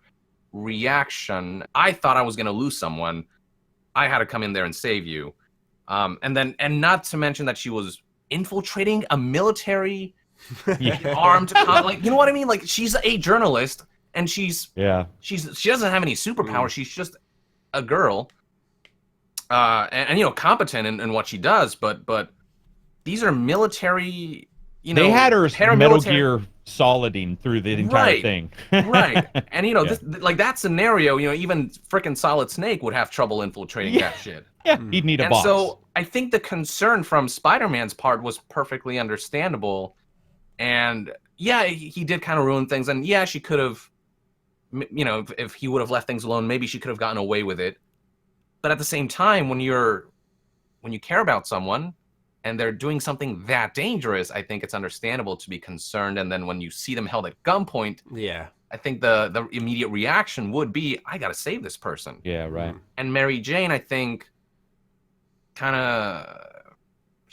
reaction. I thought I was going to lose someone. I had to come in there and save you. And not to mention that she was infiltrating a military armed like, you know what I mean? Like, she's a journalist, and she doesn't have any superpowers. She's just a girl, and you know, competent in what she does. But these are military. You know, they had her Metal Gear Soliding through the entire thing. Right, and you know, like that scenario, you know, even frickin' Solid Snake would have trouble infiltrating that shit. Yeah, he'd need a boss. So I think the concern from Spider-Man's part was perfectly understandable. And yeah, he did kind of ruin things. And yeah, she could have, you know, if he would have left things alone, maybe she could have gotten away with it. But at the same time, when you care about someone and they're doing something that dangerous, I think it's understandable to be concerned. And then when you see them held at gunpoint, I think the immediate reaction would be, I got to save this person. Yeah, right. And Mary Jane, I think, kind of,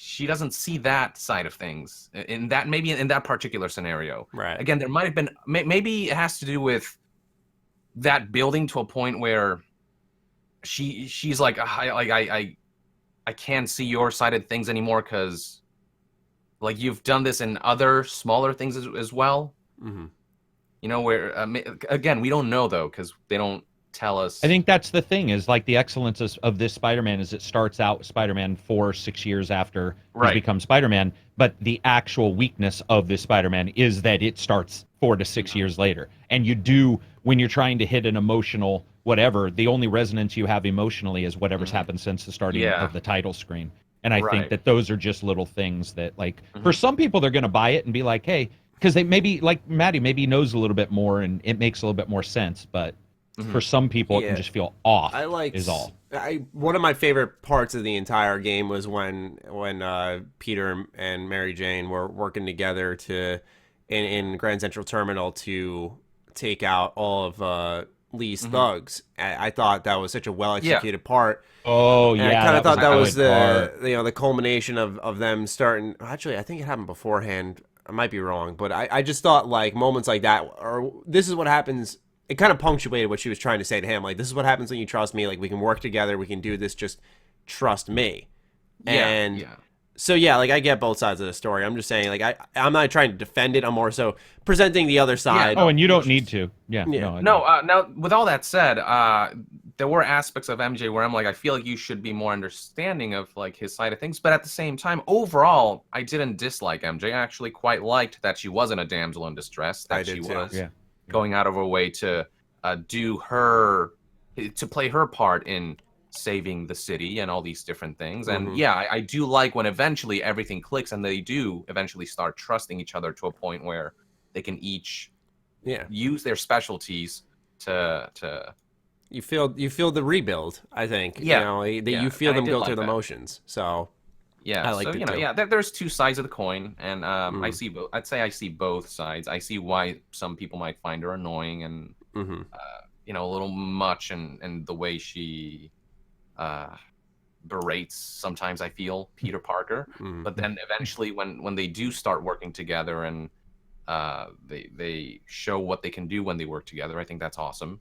she doesn't see that side of things in that particular scenario. Right. Again, there might have been, maybe it has to do with that building to a point where she's like, I can't see your side of things anymore because, like, you've done this in other smaller things as well. You know, where again, we don't know though, because they don't tell us. I think that's the thing, is like the excellence of this Spider-Man is it starts out with Spider-Man 4-6 years after he's become Spider-Man, but the actual weakness of this Spider-Man is that it starts 4 to 6 years later. And you do, when you're trying to hit an emotional whatever, the only resonance you have emotionally is whatever's happened since the starting of the title screen. And I think that those are just little things that, like, for some people, they're going to buy it and be like, hey, because they maybe, like Maddie, maybe knows a little bit more and it makes a little bit more sense. But for some people, it can just feel off. Is all. One of my favorite parts of the entire game was when Peter and Mary Jane were working together in Grand Central Terminal to take out all of Lee's thugs. I thought that was such a well executed part. Oh, and yeah. I kind of thought that was the culmination of them starting. Actually, I think it happened beforehand. I might be wrong, but I just thought like moments like that, or this is what happens. It kind of punctuated what she was trying to say to him. Like, this is what happens when you trust me. Like, we can work together. We can do this. Just trust me. So yeah, like I get both sides of the story. I'm just saying, like I'm not trying to defend it. I'm more so presenting the other side. Oh, and you don't need to. Now, with all that said, there were aspects of MJ where I'm like, I feel like you should be more understanding of like his side of things. But at the same time, overall, I didn't dislike MJ. I actually quite liked that she wasn't a damsel in distress. That she was going out of her way to play her part in saving the city and all these different things. And I do like when eventually everything clicks and they do eventually start trusting each other to a point where they can each use their specialties to you feel the rebuild, I think. You feel them go through the motions. So I like there's two sides of the coin, and I see both. I'd say I see both sides. I see why some people might find her annoying and a little much and the way she berates sometimes, I feel, Peter Parker. But then eventually when they do start working together and they show what they can do when they work together, I think that's awesome.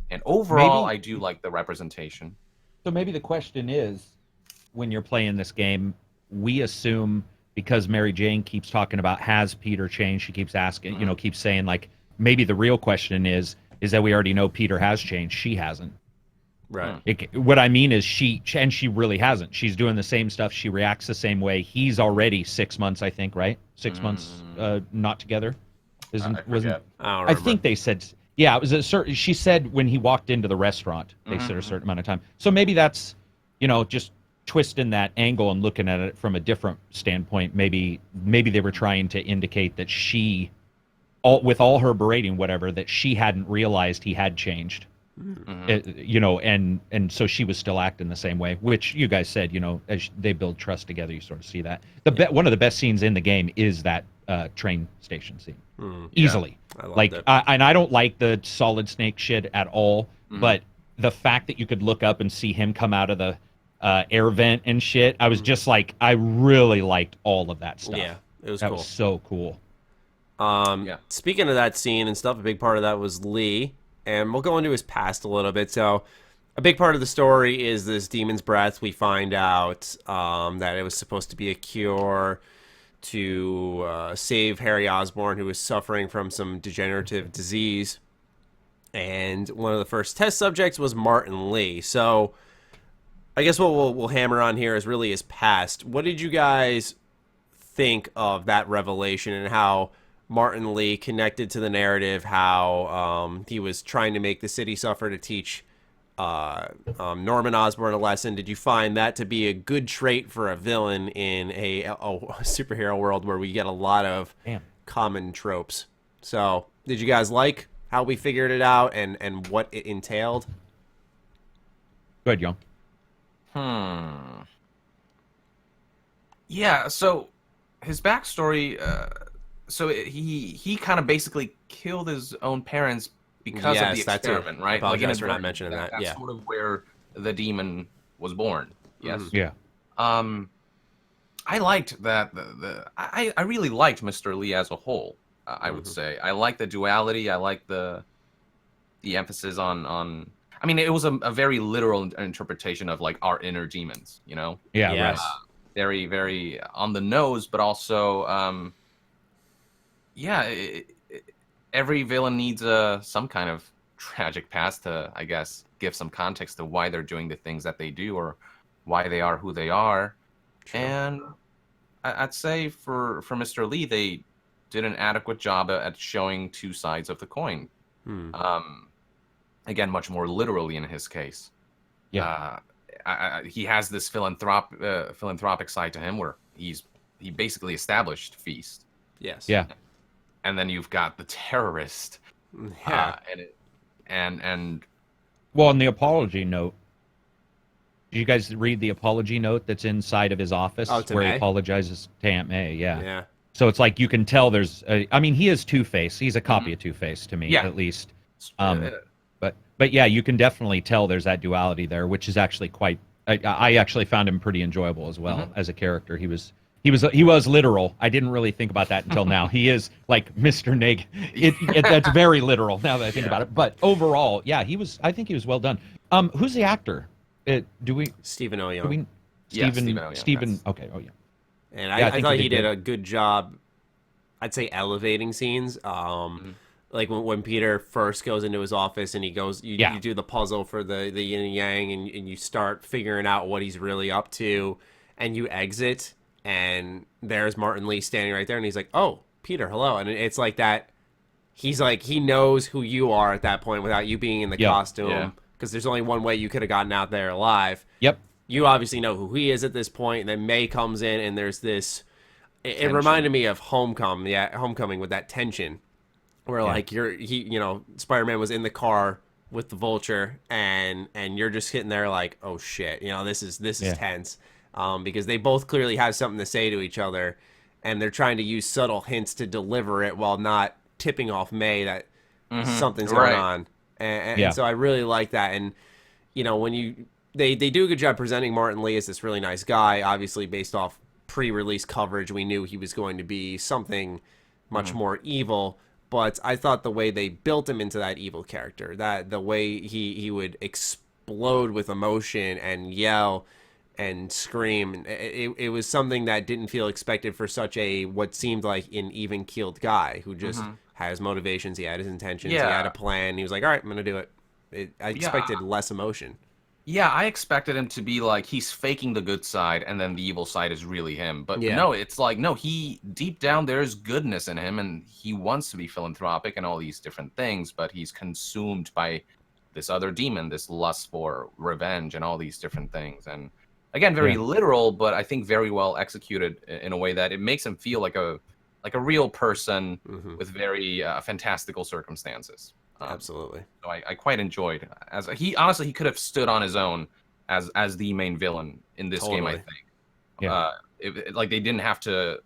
And overall, I do like the representation. So maybe the question is, when you're playing this game, we assume because Mary Jane keeps talking about has Peter changed, she keeps asking, keeps saying like, maybe the real question is that we already know Peter has changed, she hasn't. Right. What I mean is she really hasn't. She's doing the same stuff. She reacts the same way. He's already 6 months, I think, right? 6 months not together. I think they said, it was a certain. She said when he walked into the restaurant, they said a certain amount of time. So maybe that's, just twisting that angle and looking at it from a different standpoint. Maybe they were trying to indicate that she, with all her berating, whatever, that she hadn't realized he had changed. And so she was still acting the same way, which you guys said, as they build trust together, you sort of see that. One of the best scenes in the game is that train station scene. Easily. I don't like the Solid Snake shit at all, but the fact that you could look up and see him come out of the air vent and shit, I was just like, I really liked all of that stuff. Yeah, it was cool. That was so cool. Speaking of that scene and stuff, a big part of that was Lee. And we'll go into his past a little bit. So a big part of the story is this demon's breath. We find out that it was supposed to be a cure to save Harry Osborn, who was suffering from some degenerative disease. And one of the first test subjects was Martin Lee. So I guess what we'll hammer on here is really his past. What did you guys think of that revelation and how Martin Lee connected to the narrative, how he was trying to make the city suffer to teach Norman Osborn a lesson? Did you find that to be a good trait for a villain in a superhero world where we get a lot of common tropes? So did you guys like how we figured it out and what it entailed? Go ahead, Young. Yeah, so his backstory... So he kind of basically killed his own parents because of the experiment, right? I apologize for not mentioning that. That's sort of where the demon was born. Yes. Yeah. I liked that. I really liked Mr. Lee as a whole. I would say I like the duality. I like the emphasis on. I mean, it was a very literal interpretation of like our inner demons. Yeah. Yes. Very, very on the nose, but also. Every villain needs some kind of tragic past to, I guess, give some context to why they're doing the things that they do or why they are who they are. True. And I'd say for Mr. Lee, they did an adequate job at showing two sides of the coin. again, much more literally in his case. Yeah. He has this philanthropic side to him where he basically established Feast. Yes. Yeah. And then you've got the terrorist. Yeah. And well, in the apology note, did you guys read the apology note that's inside of his office where he apologizes to Aunt May? Yeah. Yeah. So it's like you can tell there's I mean, he is Two-Face. He's a copy of Two-Face to me, at least. But yeah, you can definitely tell there's that duality there, which is actually quite. I actually found him pretty enjoyable as well as a character. He was literal. I didn't really think about that until now. He is like Mr. Neg. That's very literal now that I think about it. But overall, yeah, I think he was well done. Who's the actor? Stephen O. Young. Stephen. Okay. Oh yeah. And I thought he did a good job. I'd say elevating scenes. Like when Peter first goes into his office and he goes, you do the puzzle for the yin and yang, and you start figuring out what he's really up to, and you exit, and there's Martin Lee standing right there, and he's like, "Oh, Peter, hello," and it's like that. He's like, he knows who you are at that point without you being in the costume, because there's only one way you could have gotten out there alive. Yep. You obviously know who he is at this point, and then May comes in, and there's this. It reminded me of Homecoming with that tension. Where like Spider-Man was in the car with the Vulture, and you're just sitting there like, oh shit, this is tense, because they both clearly have something to say to each other, and they're trying to use subtle hints to deliver it while not tipping off May that something's going on, and so I really like that, and when they do a good job presenting Martin Lee as this really nice guy, obviously based off pre-release coverage, we knew he was going to be something much more evil. But I thought the way they built him into that evil character, that the way he would explode with emotion and yell and scream, it was something that didn't feel expected for such what seemed like an even-keeled guy who just had his motivations, he had his intentions, he had a plan. He was like, all right, I'm going to do it. I expected less emotion. Yeah, I expected him to be like, he's faking the good side, and then the evil side is really him. But no, it's like, no, he, deep down, there's goodness in him, and he wants to be philanthropic and all these different things, but he's consumed by this other demon, this lust for revenge and all these different things. And again, very literal, but I think very well executed in a way that it makes him feel like a real person with very fantastical circumstances. Absolutely. So I quite enjoyed he could have stood on his own as the main villain in this game. I think. Yeah. Like they didn't have to.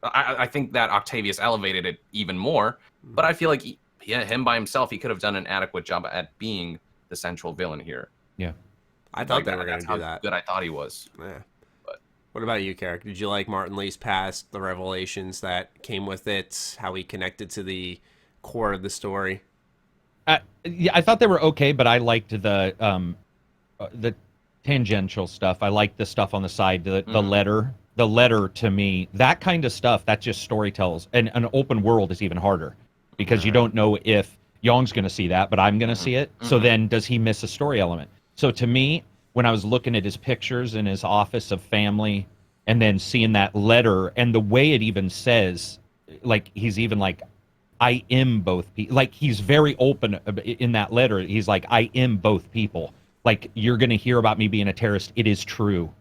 I think that Octavius elevated it even more, but I feel like him by himself, he could have done an adequate job at being the central villain here. Yeah. I thought they were going to do that. Good, I thought he was. Yeah. But what about you, Karak? Did you like Martin Lee's past, the revelations that came with it, how he connected to the core of the story? Yeah, I thought they were okay, but I liked the tangential stuff. I liked the stuff on the side, the letter. The letter, to me, that kind of stuff, that just story tells. And an open world is even harder because you don't know if Yong's going to see that, but I'm going to see it. So then does he miss a story element? So to me, when I was looking at his pictures in his office of family and then seeing that letter and the way it even says, like, he's even like, I am both people. Like, he's very open in that letter. He's like, I am both people. Like, you're going to hear about me being a terrorist. It is true.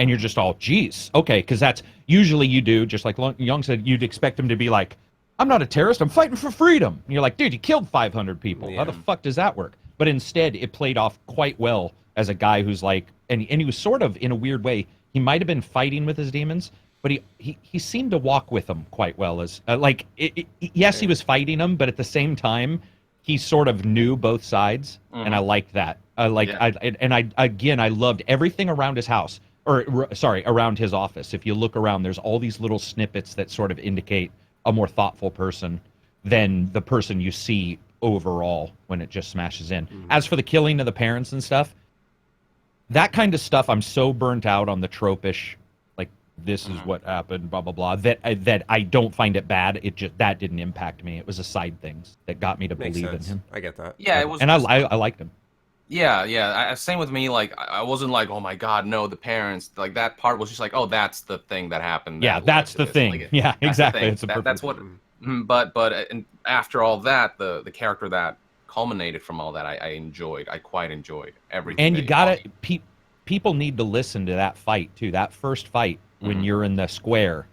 And you're just all, geez, okay, because that's usually you do, just like Young said, you'd expect him to be like, I'm not a terrorist, I'm fighting for freedom. And you're like, dude, you killed 500 people. How the fuck does that work? But instead, it played off quite well as a guy who's like, and he was sort of, in a weird way, he might have been fighting with his demons, but he seemed to walk with them quite well. As yes, he was fighting them, but at the same time, he sort of knew both sides, and I liked that. I loved everything around his house, around his office. If you look around, there's all these little snippets that sort of indicate a more thoughtful person than the person you see overall when it just smashes in. As for the killing of the parents and stuff, that kind of stuff, I'm so burnt out on the tropish, like, this is what happened, blah, blah, blah, that I don't find it bad. That didn't impact me. It was the side things that got me to believe in him. I get that. Yeah, it was. And I liked him. Yeah. Same with me. Like, I wasn't like, oh my God, no, the parents. Like, that part was just like, oh, that's the thing that happened. Yeah, that's the thing. Like, yeah, exactly. That's what. But after all that, the character that culminated from all that, I quite enjoyed everything. And you gotta, people need to listen to that fight too. That first fight when you're in the square,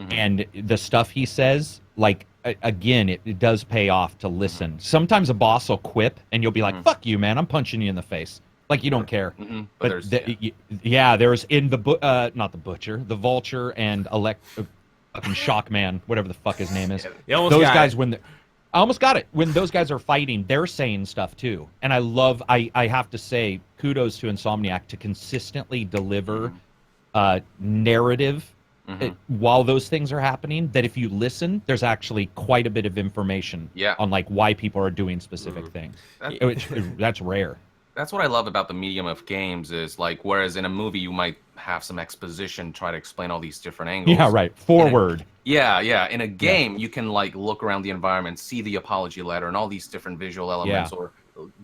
and the stuff he says, like again, it does pay off to listen. Sometimes a boss will quip, and you'll be like, "Fuck you, man! I'm punching you in the face." Like you don't care. But there's in the not the butcher, the vulture, and fucking Shockman, whatever the fuck his name is. Those guys I almost got it. When those guys are fighting, they're saying stuff too. And I have to say, kudos to Insomniac to consistently deliver narrative while those things are happening, that if you listen, there's actually quite a bit of information on like why people are doing specific things. That's rare. That's what I love about the medium of games is like, whereas in a movie you might have some exposition, try to explain all these different angles. Yeah, right. Forward. In a game, you can like look around the environment, see the apology letter and all these different visual elements, or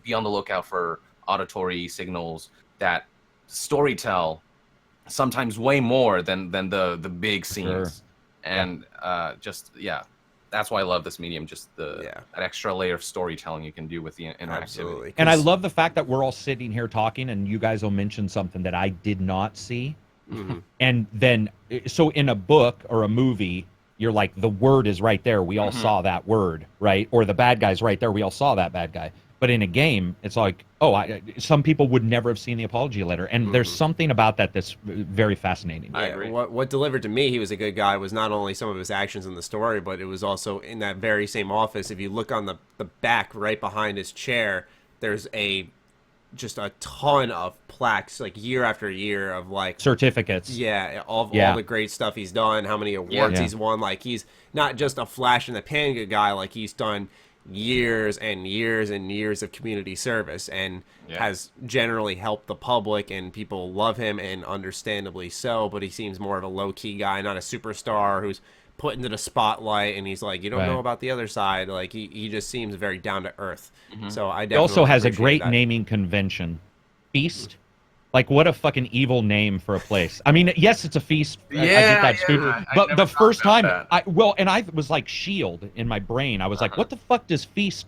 be on the lookout for auditory signals that storytell sometimes way more than the big scenes. And that's why I love this medium, just that extra layer of storytelling you can do with the interactivity. Absolutely. And I love the fact that we're all sitting here talking and you guys will mention something that I did not see. And then, so in a book or a movie, you're like, the word is right there. We all saw that word, right? Or the bad guy's right there. We all saw that bad guy. But in a game, it's like, some people would never have seen the apology letter. And there's something about that that's very fascinating. I agree. What delivered to me he was a good guy was not only some of his actions in the story, but it was also in that very same office. If you look on the back right behind his chair, there's just a ton of plaques, like year after year of like certificates. All the great stuff he's done, how many awards he's won. Like he's not just a flash in the pan good guy, like he's done years and years and years of community service and has generally helped the public, and people love him, and understandably so. But he seems more of a low-key guy, not a superstar who's put into the spotlight, and he's like, you don't know about the other side. Like he just seems very down to earth. So I definitely he also has a great that. naming convention. Feast. Like, what a fucking evil name for a place. I mean, yes, it's a feast. I get that stupid. But the first time, I was like Shield in my brain. I was like, what the fuck does feast?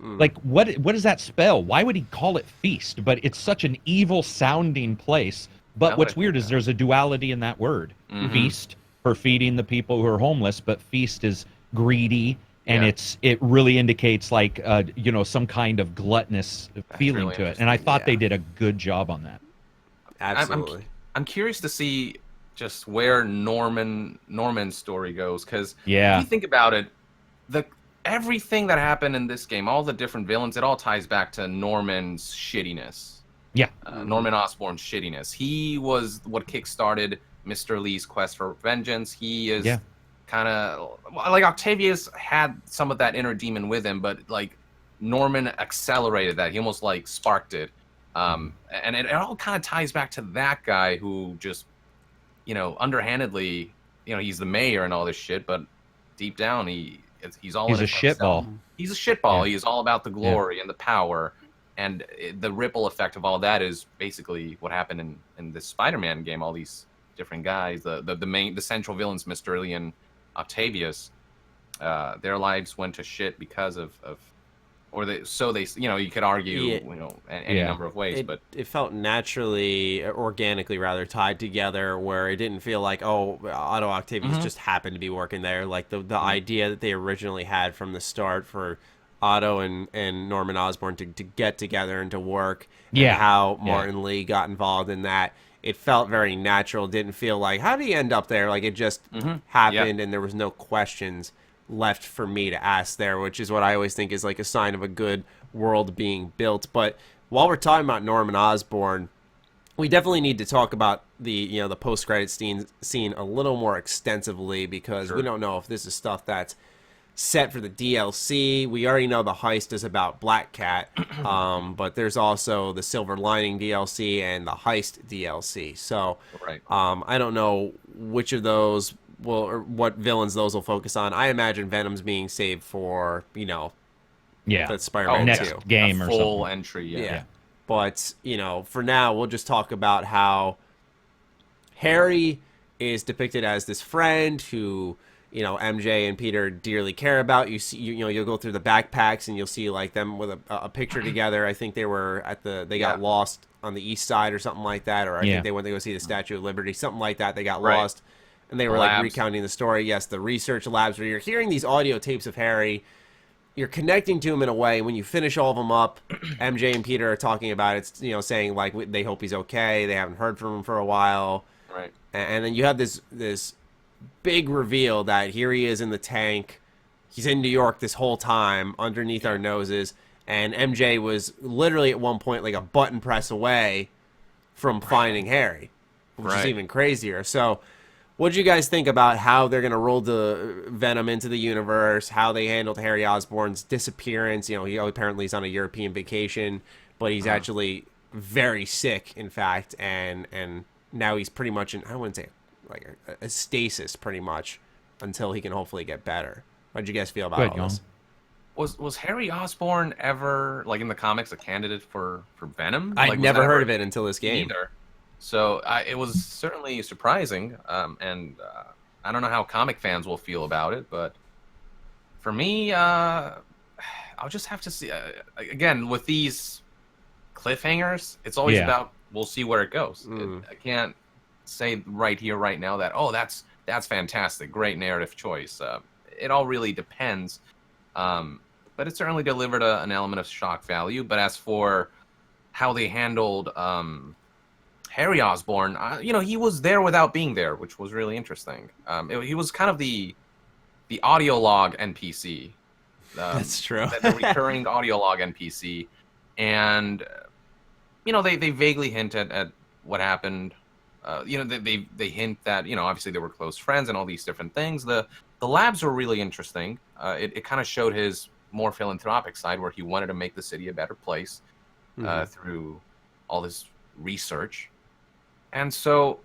Like, what does that spell? Why would he call it feast? But it's such an evil sounding place. But what's weird is there's a duality in that word. Feast for feeding the people who are homeless, but feast is greedy. And it really indicates like, some kind of gluttonous feeling to it. And I thought they did a good job on that. Absolutely. I'm curious to see just where Norman's story goes, because if you think about it, everything that happened in this game, all the different villains, it all ties back to Norman's shittiness. Norman Osborn's shittiness. He was what kickstarted Mr. Lee's quest for vengeance. He is kind of like Octavius had some of that inner demon with him, but like Norman accelerated that. He almost like sparked it. And it all kind of ties back to that guy who just, underhandedly, he's the mayor and all this shit, but deep down he's all he's a shitball. He's a shitball. He's all about the glory and the power, and the ripple effect of all that is basically what happened in this Spider-Man game. All these different guys, the central villains, Mr. Lee and Octavius, their lives went to shit because of you could argue, any number of ways, but it felt naturally, organically rather, tied together, where it didn't feel like, Otto Octavius just happened to be working there. Like the idea that they originally had from the start for Otto and Norman Osborn to get together and to work, and how Martin Lee got involved in that. It felt very natural. It didn't feel like, how did he end up there? Like it just happened, and there was no questions left for me to ask there, which is what I always think is like a sign of a good world being built. But while we're talking about Norman Osborn, we definitely need to talk about the the post-credit scene a little more extensively, because we don't know if this is stuff that's set for the DLC. We already know the heist is about Black Cat, but there's also the Silver Lining DLC and the heist DLC. So I don't know which of those or what villains those will focus on. I imagine Venom's being saved for, the Spider-Man next game or something. Full entry, But, for now, we'll just talk about how Harry is depicted as this friend who MJ and Peter dearly care about. You see, you'll go through the backpacks and you'll see like them with a picture together. I think they were they got lost on the east side or something like that, or I think they went to go see the Statue of Liberty, something like that. They got lost, and they were like recounting the story. Yes, the research labs where you're hearing these audio tapes of Harry. You're connecting to him in a way. When you finish all of them up, MJ and Peter are talking about it, saying like they hope he's okay. They haven't heard from him for a while, right? And then you have this big reveal that here he is in the tank. He's in New York this whole time underneath our noses, and MJ was literally at one point like a button press away from finding Harry, which is even crazier. So what did you guys think about how they're going to roll the Venom into the universe, how they handled Harry Osborn's disappearance? He apparently is on a European vacation, but he's actually very sick, in fact, and now he's pretty much I wouldn't say like a stasis pretty much until he can hopefully get better. What did you guys feel about all this? Was Harry Osborn ever, like in the comics, a candidate for Venom? I'd never heard of it until this game. Either. So it was certainly surprising, and I don't know how comic fans will feel about it, but for me, I'll just have to see. Again, with these cliffhangers, it's always about we'll see where it goes. I can't say right here, right now that that's fantastic, great narrative choice. It all really depends, but it certainly delivered an element of shock value. But as for how they handled Harry Osborn, he was there without being there, which was really interesting. He was kind of the audio log NPC. That's true. The recurring audio log NPC, and they vaguely hint at what happened. They hint that obviously they were close friends and all these different things. The labs were really interesting. It kind of showed his more philanthropic side, where he wanted to make the city a better place through all this research, and so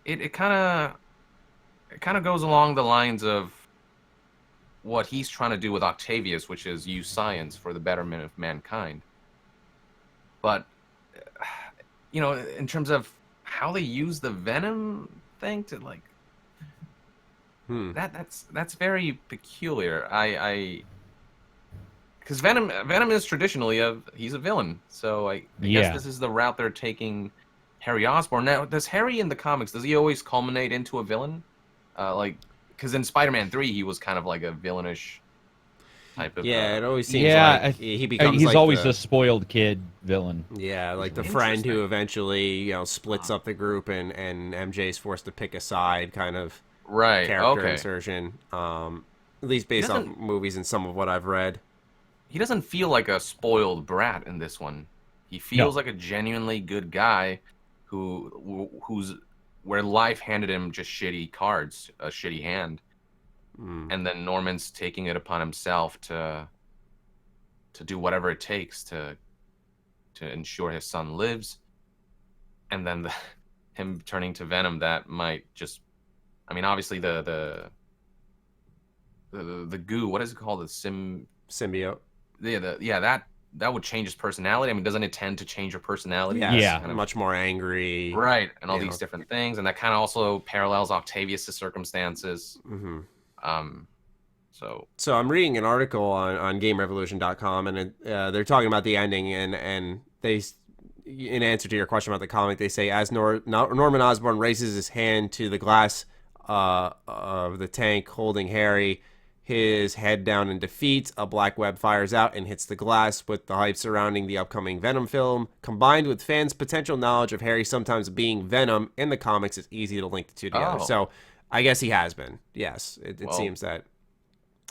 it kind of goes along the lines of what he's trying to do with Octavius, which is use science for the betterment of mankind. But in terms of how they use the Venom thing to like that's very peculiar. Because Venom is traditionally he's a villain, so I guess this is the route they're taking Harry Osborn. Now, does Harry in the comics, does he always culminate into a villain? Because in Spider-Man 3 he was kind of like a villainish type of it always seems like he becomes he's like always a spoiled kid villain. Like the friend who eventually splits up the group, and MJ's forced to pick a side kind of character insertion, at least based on movies and some of what I've read. He doesn't feel like a spoiled brat in this one. He feels like a genuinely good guy who's where life handed him just shitty cards, a shitty hand. And then Norman's taking it upon himself to do whatever it takes to ensure his son lives. And then him turning to Venom, that might just, obviously the goo, what is it called? The symbiote. That would change his personality. Doesn't it tend to change your personality? Yeah. Kind of much more angry. Right. And all these different things. And that kind of also parallels Octavius' circumstances. So I'm reading an article on GameRevolution.com, and they're talking about the ending, and they, in answer to your question about the comic, they say as Norman Osborn raises his hand to the glass of the tank holding Harry, his head down in defeat, a black web fires out and hits the glass. With the hype surrounding the upcoming Venom film, combined with fans' potential knowledge of Harry sometimes being Venom in the comics, it's easy to link the two together. So I guess he has been. Yes, it seems that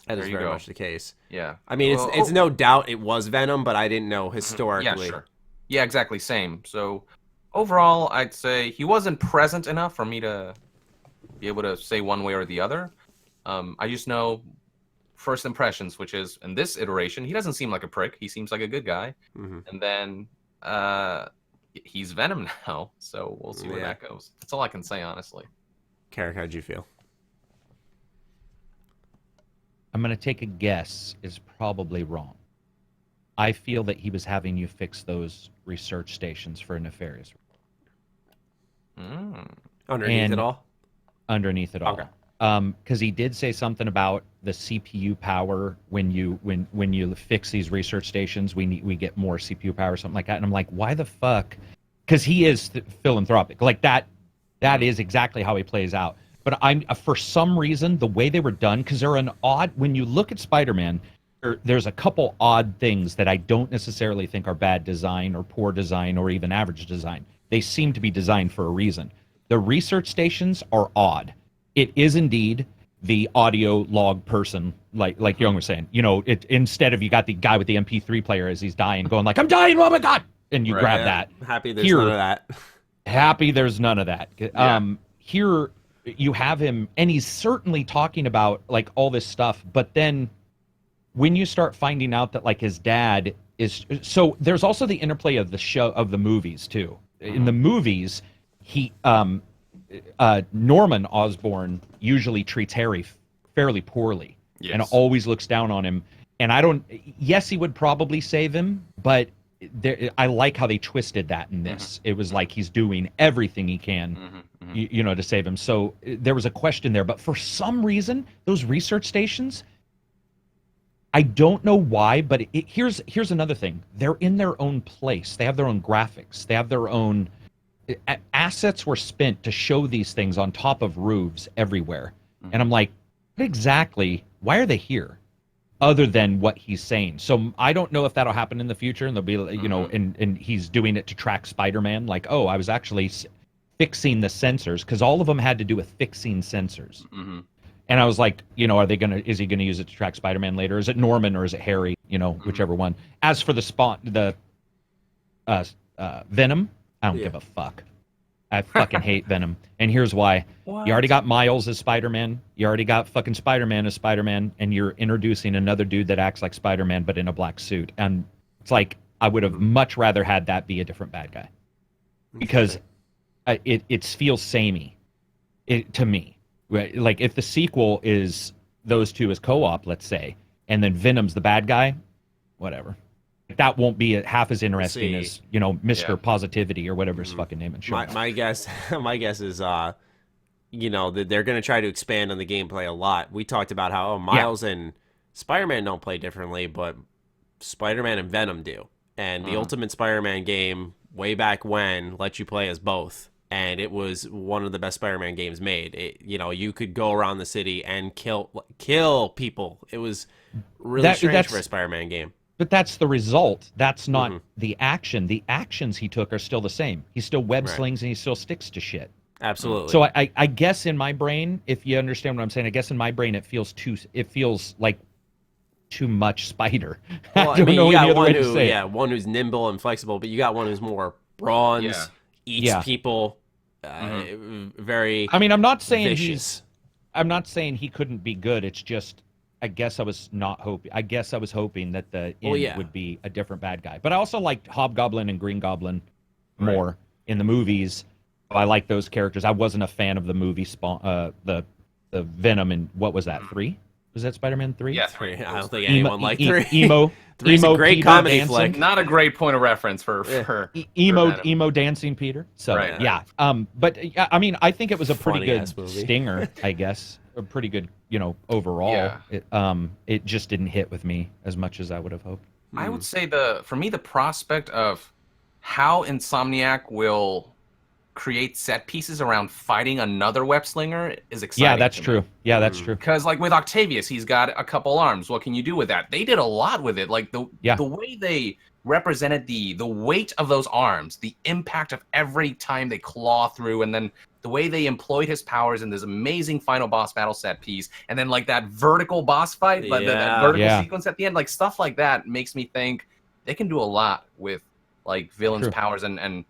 is very much the case. Yeah. It's no doubt it was Venom, but I didn't know historically. Yeah, sure. Yeah, exactly. Same. So overall, I'd say he wasn't present enough for me to be able to say one way or the other. I just know first impressions, which is in this iteration, he doesn't seem like a prick. He seems like a good guy. And then he's Venom now, so we'll see where that goes. That's all I can say, honestly. Karak, how'd you feel? I'm going to take a guess. Is probably wrong. I feel that he was having you fix those research stations for a nefarious. Underneath it all? Underneath it all. Okay. because he did say something about the CPU power when you fix these research stations, we get more CPU power or something like that. And I'm like, why the fuck? Because he is philanthropic, like that. That is exactly how he plays out. But I'm for some reason the way they were done, because they're an odd. When you look at Spider-Man, there's a couple odd things that I don't necessarily think are bad design or poor design or even average design. They seem to be designed for a reason. The research stations are odd. It is indeed the audio log person, like Young was saying. You know, instead of you got the guy with the MP3 player as he's dying, going like, "I'm dying, oh my god," and you grab that. Happy there's none of that. Happy there's none of that. Here you have him, and he's certainly talking about like all this stuff. But then when you start finding out that like his dad is, so there's also the interplay of the movies too. In the movies, he Norman Osborn usually treats Harry fairly poorly and always looks down on him. And yes, he would probably save him, but I like how they twisted that in this. It was like he's doing everything he can, you know, to save him. So there was a question there, but for some reason, those research stations, I don't know why, but here's another thing. They're in their own place. They have their own graphics. They have their own assets were spent to show these things on top of roofs everywhere. And I'm like, what exactly? Why are they here? Other than what he's saying. So I don't know if that'll happen in the future, and they'll be, you know, and he's doing it to track Spider-Man. Like, oh, I was actually fixing the sensors, because all of them had to do with fixing sensors. And I was like, you know, is he gonna use it to track Spider-Man later? Is it Norman or is it Harry? You know, whichever one. As for the Venom, I don't give a fuck. I fucking hate Venom. And here's why. What? You already got Miles as Spider-Man. You already got fucking Spider-Man as Spider-Man. And you're introducing another dude that acts like Spider-Man but in a black suit. And it's like, I would have much rather had that be a different bad guy. Because it feels samey to me. Like, if the sequel is those two as co-op, let's say, and then Venom's the bad guy, whatever. That won't be half as interesting as, you know, Mr. Positivity or whatever his fucking name is. My guess is, you know, that they're going to try to expand on the gameplay a lot. We talked about how Miles and Spider-Man don't play differently, but Spider-Man and Venom do. And the Ultimate Spider-Man game, way back when, let you play as both. And it was one of the best Spider-Man games made. You know, you could go around the city and kill people. It was really strange for a Spider-Man game. But that's the result. That's not the action. The actions he took are still the same. He still web slings and he still sticks to shit. Absolutely. So I guess in my brain, if you understand what I'm saying, I guess in my brain it feels like too much Spider. Well, I mean, you got one who's nimble and flexible, but you got one who's more bronze, eats people, very. I mean, I'm not saying vicious. I'm not saying he couldn't be good. It's just, I guess I was hoping that the end would be a different bad guy. But I also liked Hobgoblin and Green Goblin more in the movies. I like those characters. I wasn't a fan of the movie the Venom and what was that, 3? Was that Spider-Man 3? Yeah, 3. I don't think anyone liked 3. Emo. 3's a great Peter comedy dancing. flick. Not a great point of reference for emo dancing Peter. So but I mean, I think it was a pretty good stinger, I guess. A pretty good, you know, overall. Yeah. It just didn't hit with me as much as I would have hoped. I would say for me the prospect of how Insomniac will create set pieces around fighting another web slinger is exciting. Yeah, that's true. Yeah, that's true. Because like with Octavius, he's got a couple arms. What can you do with that? They did a lot with it. Like the way they represented the weight of those arms, the impact of every time they claw through, and then the way they employed his powers in this amazing final boss battle set piece, and then like that vertical boss fight, that vertical sequence at the end, like stuff like that makes me think they can do a lot with like villains' powers and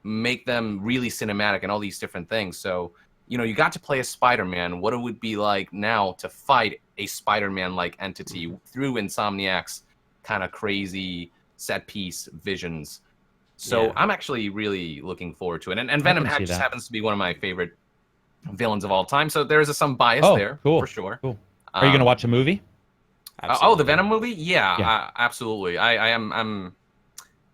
make them really cinematic and all these different things. So, you know, you got to play as Spider-Man. What it would be like now to fight a Spider-Man-like entity through Insomniac's kind of crazy set piece visions. So I'm actually really looking forward to it. And Venom just happens to be one of my favorite villains of all time. So there's some bias there for sure. Cool. Are you going to watch a movie? The Venom movie? Yeah. Absolutely. I'm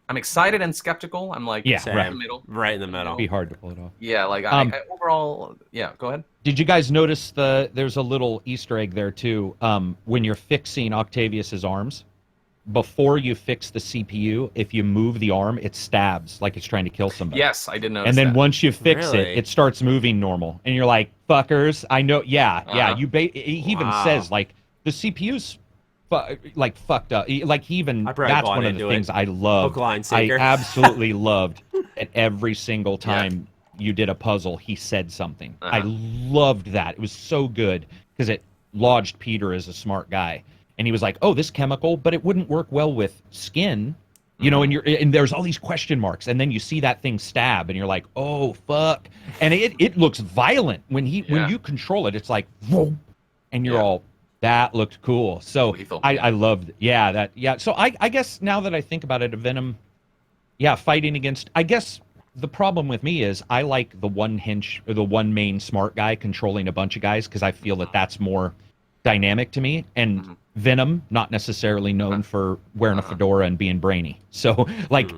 I'm excited and skeptical. I'm like, Yeah, right in the middle. Right in the middle. It'd be hard to pull it off. Yeah, like I overall, yeah. Go ahead. Did you guys notice there's a little Easter egg there too? When you're fixing Octavius's arms, before you fix the CPU, if you move the arm, it stabs like it's trying to kill somebody. Yes, I did notice. And then that. once you fix Really? it starts moving normal, and you're like, "Fuckers, I know." Yeah, yeah. He even says like the CPU's like fucked up. Like he even that's one of the things I loved. Hook, line, I sinker. absolutely loved that every single time you did a puzzle, he said something. I loved that. It was so good because it lodged Peter as a smart guy. And he was like, "Oh, this chemical, but it wouldn't work well with skin." You know, and there's all these question marks, and then you see that thing stab, and you're like, "Oh, fuck!" And it looks violent when you control it. It's like, whoa, and you're all, that looked cool. So I loved, So I guess now that I think about it, Venom, fighting against. I guess the problem with me is I like the one main smart guy controlling a bunch of guys because I feel that that's more dynamic to me, and Venom not necessarily known for wearing a fedora and being brainy. So like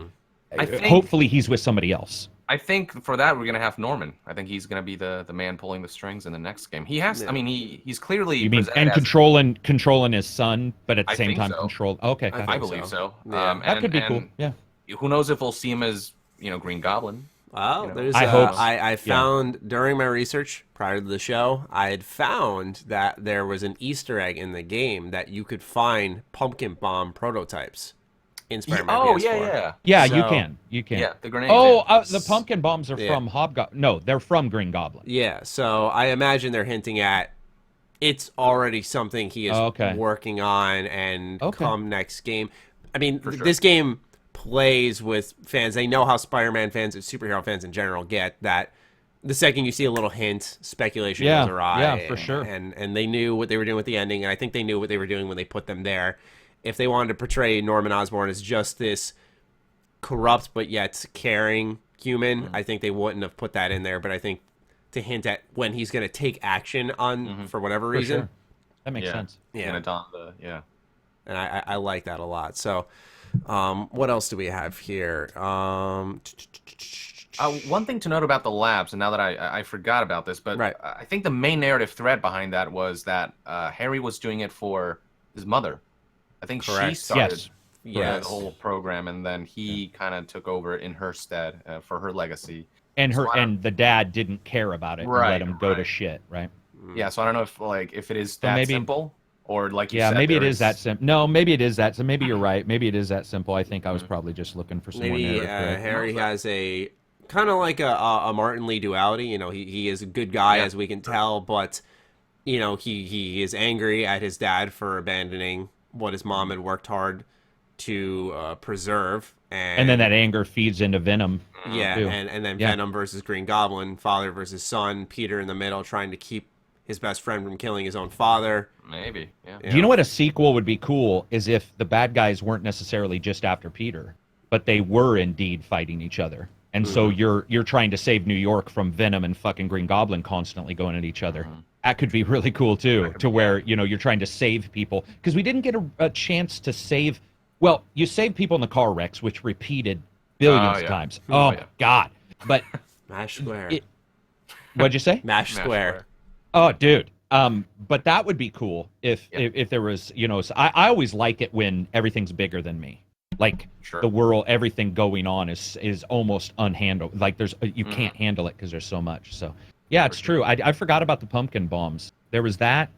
hopefully he's with somebody else. I think for that we're gonna have Norman. I think he's gonna be the man pulling the strings in the next game. He has I mean he's clearly controlling his son, but at the same time control. Okay, I believe so. That could be cool. Yeah. Who knows if we'll see him as Green Goblin. Well, there's I hope. I found during my research prior to the show, I had found that there was an Easter egg in the game that you could find pumpkin bomb prototypes in Spider-Man PS4. Yeah, So- you can. Yeah, the grenades. The pumpkin bombs are from Hobgoblin. No, they're from Green Goblin. Yeah, so I imagine they're hinting at it's already something he is working on and come next game. I mean, this game plays with fans. They know how Spider-Man fans and superhero fans in general get that the second you see a little hint, speculation goes awry. Yeah, for sure. And they knew what they were doing with the ending, and I think they knew what they were doing when they put them there. If they wanted to portray Norman Osborn as just this corrupt but yet caring human, I think they wouldn't have put that in there. But I think to hint at when he's going to take action on for whatever reason. Sure. That makes sense. Yeah. And I like that a lot. So what else do we have here? One thing to note about the labs, and now that I forgot about this, but I think the main narrative thread behind that was that Harry was doing it for his mother. I think she started the whole program, and then he kind of took over in her stead for her legacy. And the dad didn't care about it and let him go to shit, right? Yeah, so I don't know if it is that simple. Or like you said, maybe it is that simple. No, maybe it is that. So maybe you're right. Maybe it is that simple. I think I was probably just looking for some more narrative. Harry has a kind of like a Martin Lee duality. You know, he is a good guy as we can tell, but he is angry at his dad for abandoning what his mom had worked hard to preserve, and then that anger feeds into Venom. Yeah, and then Venom versus Green Goblin, father versus son, Peter in the middle trying to keep his best friend from killing his own father. Maybe, yeah. Do you know what a sequel would be cool is if the bad guys weren't necessarily just after Peter, but they were indeed fighting each other. And so you're trying to save New York from Venom and fucking Green Goblin constantly going at each other. That could be really cool too, to where, you're trying to save people. Because we didn't get a chance to save, well, you saved people in the car wrecks, which repeated billions of times. Oh, God. But Mash Square. What'd you say? Mash Square. Oh, dude. But that would be cool if there was, I always like it when everything's bigger than me. Like the world, everything going on is almost unhandled. Like you can't handle it because there's so much. So yeah, it's true. I forgot about the pumpkin bombs. There was that.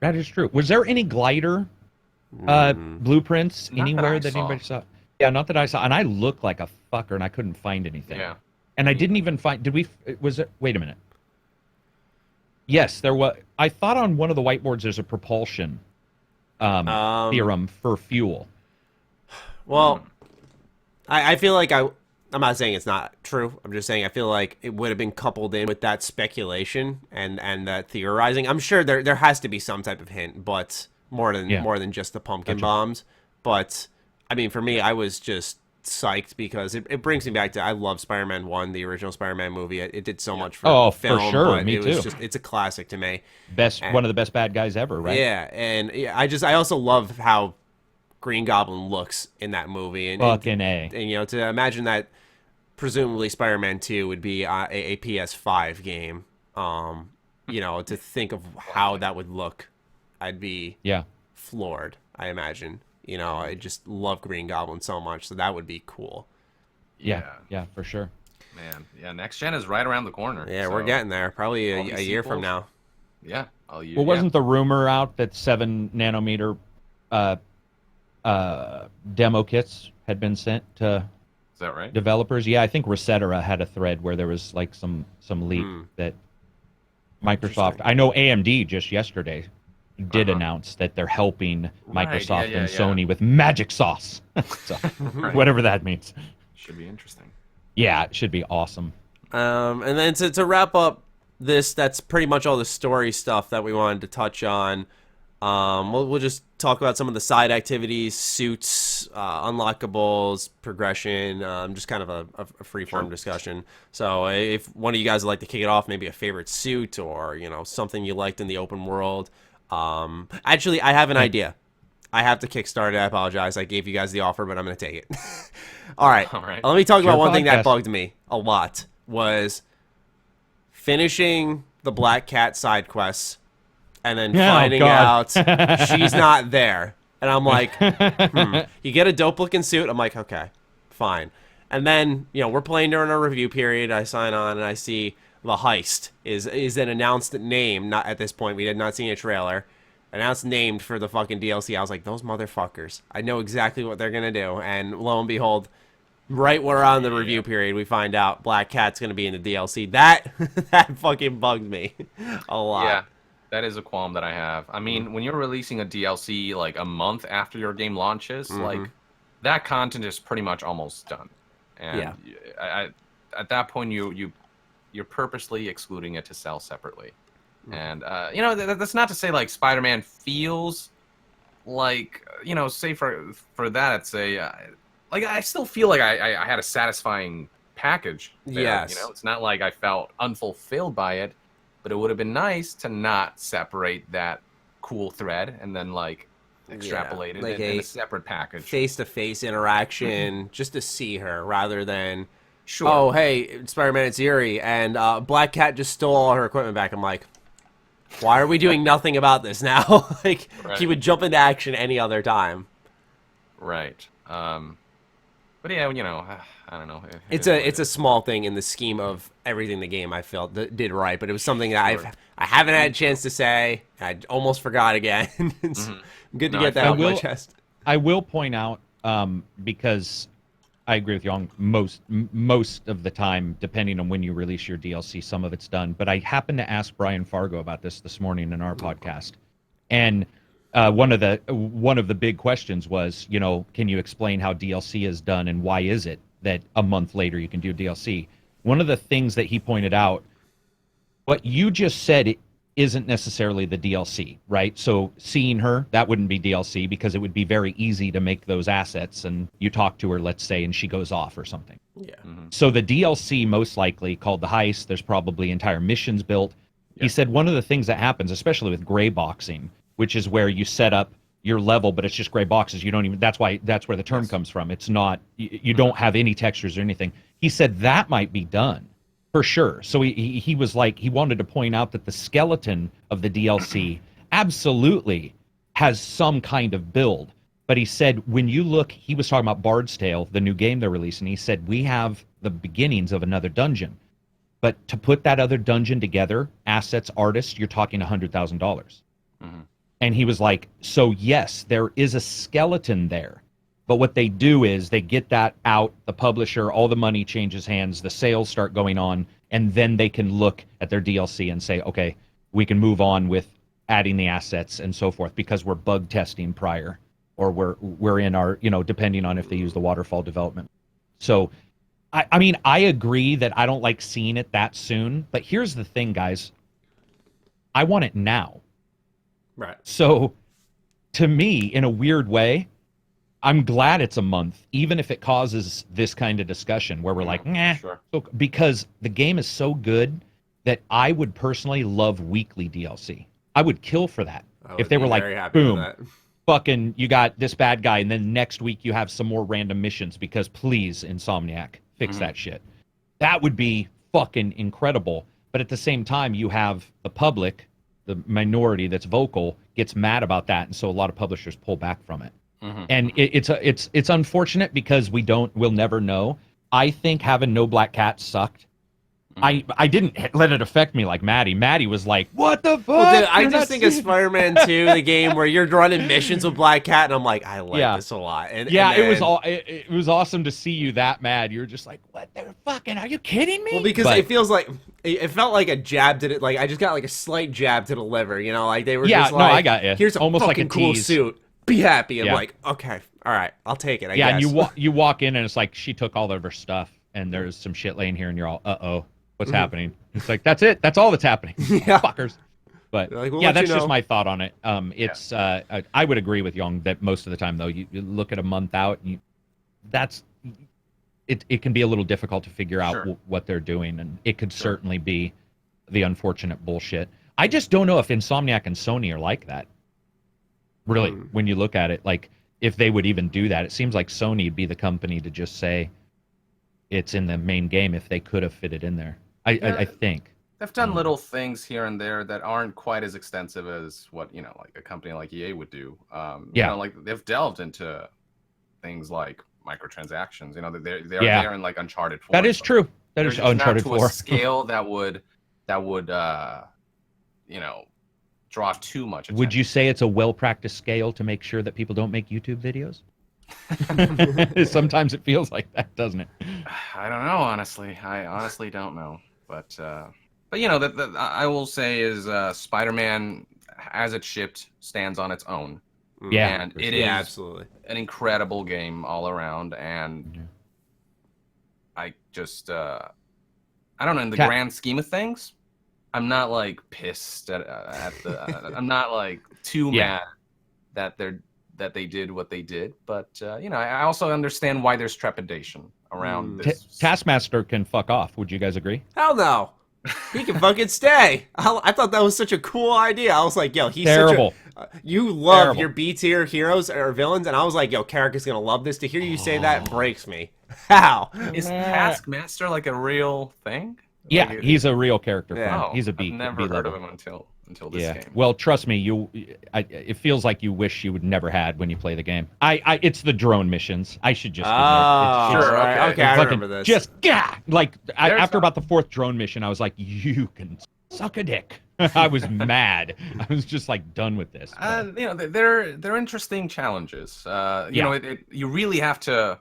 That is true. Was there any glider blueprints anywhere that anybody saw? Yeah, not that I saw. And I looked like a fucker and I couldn't find anything. Yeah. And I didn't even find. Wait a minute. Yes, there was. I thought on one of the whiteboards there's a propulsion theorem for fuel. Well, I feel like I'm not saying it's not true. I'm just saying I feel like it would have been coupled in with that speculation and that theorizing. I'm sure there has to be some type of hint, but more than just the pumpkin bombs. But I mean, for me, I was just psyched because it brings me back to I love Spider-Man 1, the original Spider-Man movie. It did so much for film. For sure, but me too. It's a classic to me. One of the best bad guys ever, right? Yeah, and I also love how Green Goblin looks in that movie, and fucking and you know, to imagine that presumably Spider-Man 2 would be a PS5 game. You know, to think of how that would look, I'd be floored, I imagine. You know, I just love Green Goblin so much, so that would be cool. Yeah, for sure. Man, yeah, next gen is right around the corner. Yeah, we're getting there. Probably a year from now. Yeah, a year. Well, wasn't the rumor out that 7 nanometer demo kits had been sent to Is that right? developers? Yeah, I think Resetera had a thread where there was like some leak that Microsoft. I know AMD just yesterday did announce that they're helping Microsoft and Sony with magic sauce. So, whatever that means. Should be interesting. Yeah, it should be awesome. And then to wrap up this, that's pretty much all the story stuff that we wanted to touch on. We'll just talk about some of the side activities, suits, unlockables, progression, just kind of a free-form discussion. So if one of you guys would like to kick it off, maybe a favorite suit or, you know, something you liked in the open world. Actually, I have an idea. I have to kickstart it. I apologize. I gave you guys the offer, but I'm going to take it. All right. Let me talk about one thing that bugged me a lot was finishing the Black Cat side quests and then finding out she's not there. And I'm like, You get a dope-looking suit. I'm like, okay, fine. And then, you know, we're playing during a review period. I sign on and I see the heist is an announced name. Not at this point. We had not seen a trailer. Announced named for the fucking DLC. I was like, those motherfuckers. I know exactly what they're going to do. And lo and behold, right when we're on the review period, we find out Black Cat's going to be in the DLC. That fucking bugged me a lot. Yeah, that is a qualm that I have. I mean, when you're releasing a DLC like a month after your game launches, like that content is pretty much almost done. And at that point, you're purposely excluding it to sell separately. And, you know, that's not to say, like, Spider-Man feels like, you know, say for that, I'd say, like, I still feel like I had a satisfying package there, yes. You know? It's not like I felt unfulfilled by it, but it would have been nice to not separate that cool thread and then, like, extrapolate it in a separate package. Face-to-face interaction just to see her rather than, oh, hey, Spider-Man, it's Yuri, and Black Cat just stole all her equipment back. I'm like, why are we doing nothing about this now? Like, he would jump into action any other time. Right. But yeah, you know, I don't know. It's a small thing in the scheme of everything the game I felt did right, but it was something that I haven't had a chance to say. I almost forgot again. It's good to get that off my chest. I will point out, because I agree with you, most of the time, depending on when you release your DLC, some of it's done. But I happened to ask Brian Fargo about this morning in our podcast, and one of the big questions was, you know, can you explain how DLC is done and why is it that a month later you can do DLC? One of the things that he pointed out, what you just said isn't necessarily the DLC, right? So seeing her, that wouldn't be DLC because it would be very easy to make those assets and you talk to her, let's say, and she goes off or something. Yeah. So the DLC most likely called the heist, there's probably entire missions built. He said one of the things that happens, especially with gray boxing, which is where you set up your level, but it's just gray boxes. You don't even, that's where the term comes from. It's not, you don't have any textures or anything. He said that might be done. For sure. So he was like, he wanted to point out that the skeleton of the DLC absolutely has some kind of build. But he said, when you look, he was talking about Bard's Tale, the new game they're releasing. He said, we have the beginnings of another dungeon. But to put that other dungeon together, assets, artists, you're talking $100,000. And he was like, so yes, there is a skeleton there. But what they do is they get that out, the publisher, all the money changes hands, the sales start going on, and then they can look at their DLC and say, okay, we can move on with adding the assets and so forth because we're bug testing prior, or we're in our, you know, depending on if they use the waterfall development. So, I mean, I agree that I don't like seeing it that soon, but here's the thing, guys. I want it now. Right. So, to me, in a weird way, I'm glad it's a month, even if it causes this kind of discussion where we're like, nah, because the game is so good that I would personally love weekly DLC. I would kill for that. If they were like, boom, fucking you got this bad guy, and then next week you have some more random missions because please, Insomniac, fix that shit. That would be fucking incredible. But at the same time, you have the public, the minority that's vocal, gets mad about that, and so a lot of publishers pull back from it. And it's unfortunate because we'll never know. I think having no black cat sucked. I didn't let it affect me like Maddie. Maddie was like, "What the fuck?" Well, dude, I just think of Spider-Man 2, the game where you're running missions with Black Cat, and I'm like, I like this a lot. And then, it was awesome to see you that mad. You're just like, "What the fucking? Are you kidding me?" Well, because it feels like it felt like a jab to it. Like I just got like a slight jab to the liver. You know, like they were just like, I got you. Here's a almost fucking like a cool tease. suit. Be happy. I'm like, okay, all right, I'll take it. I guess. And you walk in, and it's like she took all of her stuff, and there's some shit laying here, and you're all, "Uh-oh. What's happening?" It's like, that's it. That's all that's happening. Fuckers. But like, that's just my thought on it. It's I would agree with Yong that most of the time though, you look at a month out, and it can be a little difficult to figure out what they're doing, and it could certainly be the unfortunate bullshit. I just don't know if Insomniac and Sony are like that. Really, when you look at it, like if they would even do that, it seems like Sony would be the company to just say it's in the main game if they could have fit it in there. I think they've done little things here and there that aren't quite as extensive as what like a company like EA would do. You know, like they've delved into things like microtransactions. You know, they're there in like Uncharted 4. That is true. That is Uncharted 4. To a scale that would draw too much attention. Would you say it's a well-practiced scale to make sure that people don't make YouTube videos? Sometimes it feels like that, doesn't it? I don't know, honestly. I honestly don't know. But you know, that I will say is Spider-Man, as it shipped, stands on its own. Yeah, and it is absolutely an incredible game all around. And I just, I don't know, in the grand scheme of things, I'm not like pissed at the. I'm not like too mad that they did what they did. But you know, I also understand why there's trepidation around this. Taskmaster can fuck off. Would you guys agree? Hell no. He can fucking stay. I thought that was such a cool idea. I was like, yo, he's terrible. You love your B tier heroes or villains, and I was like, yo, Karak is gonna love this. To hear you say that breaks me. How is Taskmaster like a real thing? Yeah, he's a real character. Yeah. He's a B. I've never heard of him until this game. Well, trust me, it feels like you wish you would never had when you play the game. It's the drone missions. I should just. Okay, I remember this. Just after about the 4th drone mission, I was like, you can suck a dick. I was mad. I was just like done with this. You know, they're interesting challenges. You know, you really have to.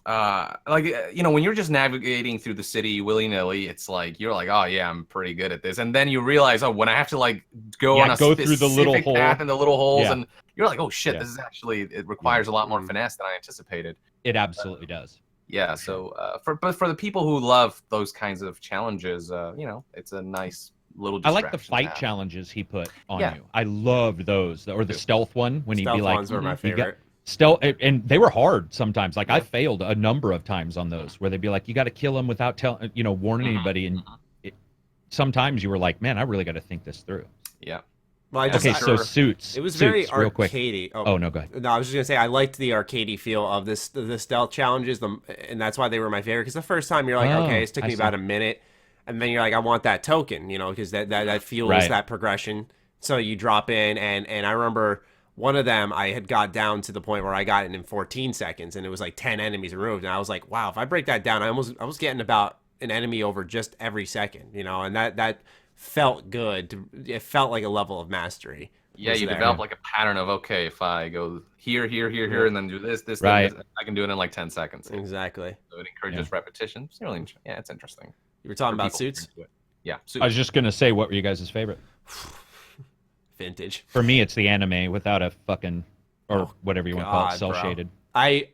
You know, when you're just navigating through the city willy-nilly, it's like you're like, oh yeah, I'm pretty good at this, and then you realize, oh, when I have to like go on a through the little path in the little holes, and you're like, oh shit, this is actually, it requires a lot more finesse than I anticipated. It absolutely does. Yeah, so but for the people who love those kinds of challenges, you know, it's a nice little distraction. I like the fight challenges he put on you. I loved those, or the stealth one when he'd be like, ones were my favorite. And they were hard sometimes. Like I failed a number of times on those where they'd be like, you got to kill him without warning anybody. And sometimes you were like, man, I really got to think this through. Yeah. Well, so Suits. It was Suits, very real quick. arcadey. Oh no, go ahead. No, I was just gonna say I liked the arcadey feel of the stealth challenges, and that's why they were my favorite. Because the first time you're like, okay, it took me about a minute, and then you're like, I want that token, you know, because that fuels that progression. So you drop in, and I remember. One of them, I had got down to the point where I got it in 14 seconds, and it was like 10 enemies removed. And I was like, wow, if I break that down, I was getting about an enemy over just every second, you know, and that felt good. It felt like a level of mastery. Yeah, you develop like a pattern of, okay, if I go here, and then do this, I can do it in like 10 seconds. Exactly. So it encourages repetition. It's really, it's interesting. You were talking about Suits? Yeah, Suits. I was just going to say, what were you guys' favorite? Vintage. For me, it's the anime without a fucking, or whatever you want to call it, cel-shaded. I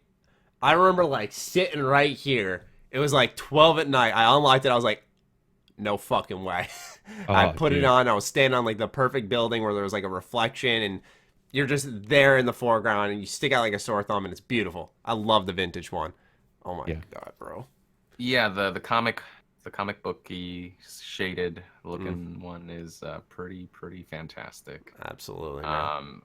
remember like sitting right here. It was like 12 at night. I unlocked it. I was like, no fucking way. I put it on. I was standing on like the perfect building where there was like a reflection, and you're just there in the foreground, and you stick out like a sore thumb, and it's beautiful. I love the vintage one. Oh my god, bro. Yeah, the comic the comic booky shaded looking one is pretty fantastic. Absolutely. Man.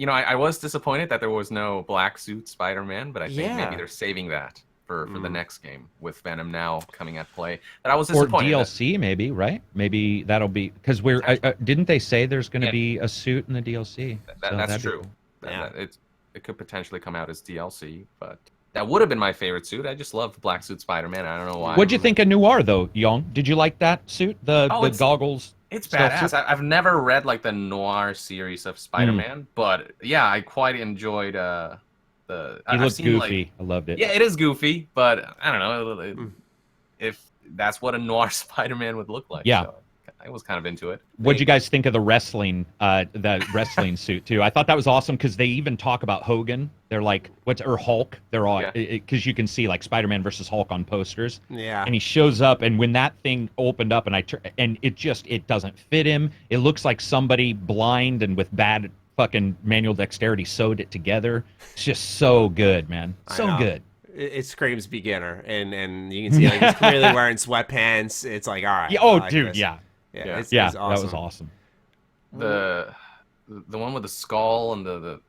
I was disappointed that there was no black suit Spider-Man, but I think maybe they're saving that for the next game with Venom now coming at play. That I was disappointed. Or DLC, maybe, right? Maybe that'll be because we're. Didn't they say there's going to be a suit in the DLC? That's true. It could potentially come out as DLC, but that would have been my favorite suit. I just loved black suit Spider-Man. I don't know why. What'd you think of Noir though, Yong? Did you like that suit? The goggles. It's badass. I've never read like the Noir series of Spider-Man, but yeah, I quite enjoyed He looked goofy. I loved it. Yeah, it is goofy, but I don't know if that's what a Noir Spider-Man would look like. Yeah. So I was kind of into it. What'd you guys think of the wrestling suit too? I thought that was awesome because they even talk about Hogan. They're like, or Hulk. They're all because you can see like Spider-Man versus Hulk on posters. Yeah. And he shows up, and when that thing opened up, and it doesn't fit him. It looks like somebody blind and with bad fucking manual dexterity sewed it together. It's just so good, man. So good. It screams beginner, and you can see like he's clearly wearing sweatpants. It's like, all right. Yeah, oh, like dude, this. yeah. It's awesome. That was awesome. The one with the skull and the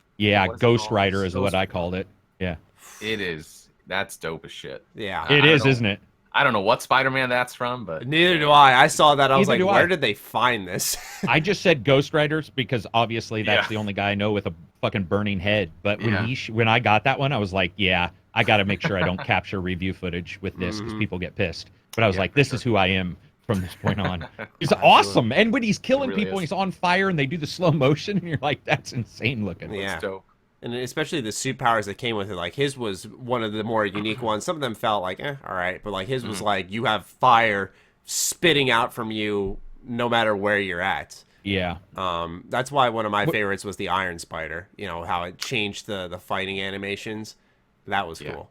Ghost Rider is what I called it. Yeah. It is. That's dope as shit. Yeah. It is, isn't it? I don't know what Spider-Man that's from, but neither do I. I saw that. I was like, where did they find this? I just said Ghost Riders because obviously that's the only guy I know with a fucking burning head. But when I got that one, I was like, I got to make sure I don't capture review footage with this because people get pissed. But I was like, this is who I am from this point on. He's awesome. And when he's killing people and he's on fire and they do the slow motion, and you're like, that's insane looking. Yeah. That's dope. And especially the suit powers that came with it, like his was one of the more unique ones. Some of them felt like, all right, but like his was like you have fire spitting out from you no matter where you're at. Yeah. That's why one of my favorites was the Iron Spider. You know how it changed the fighting animations. That was cool.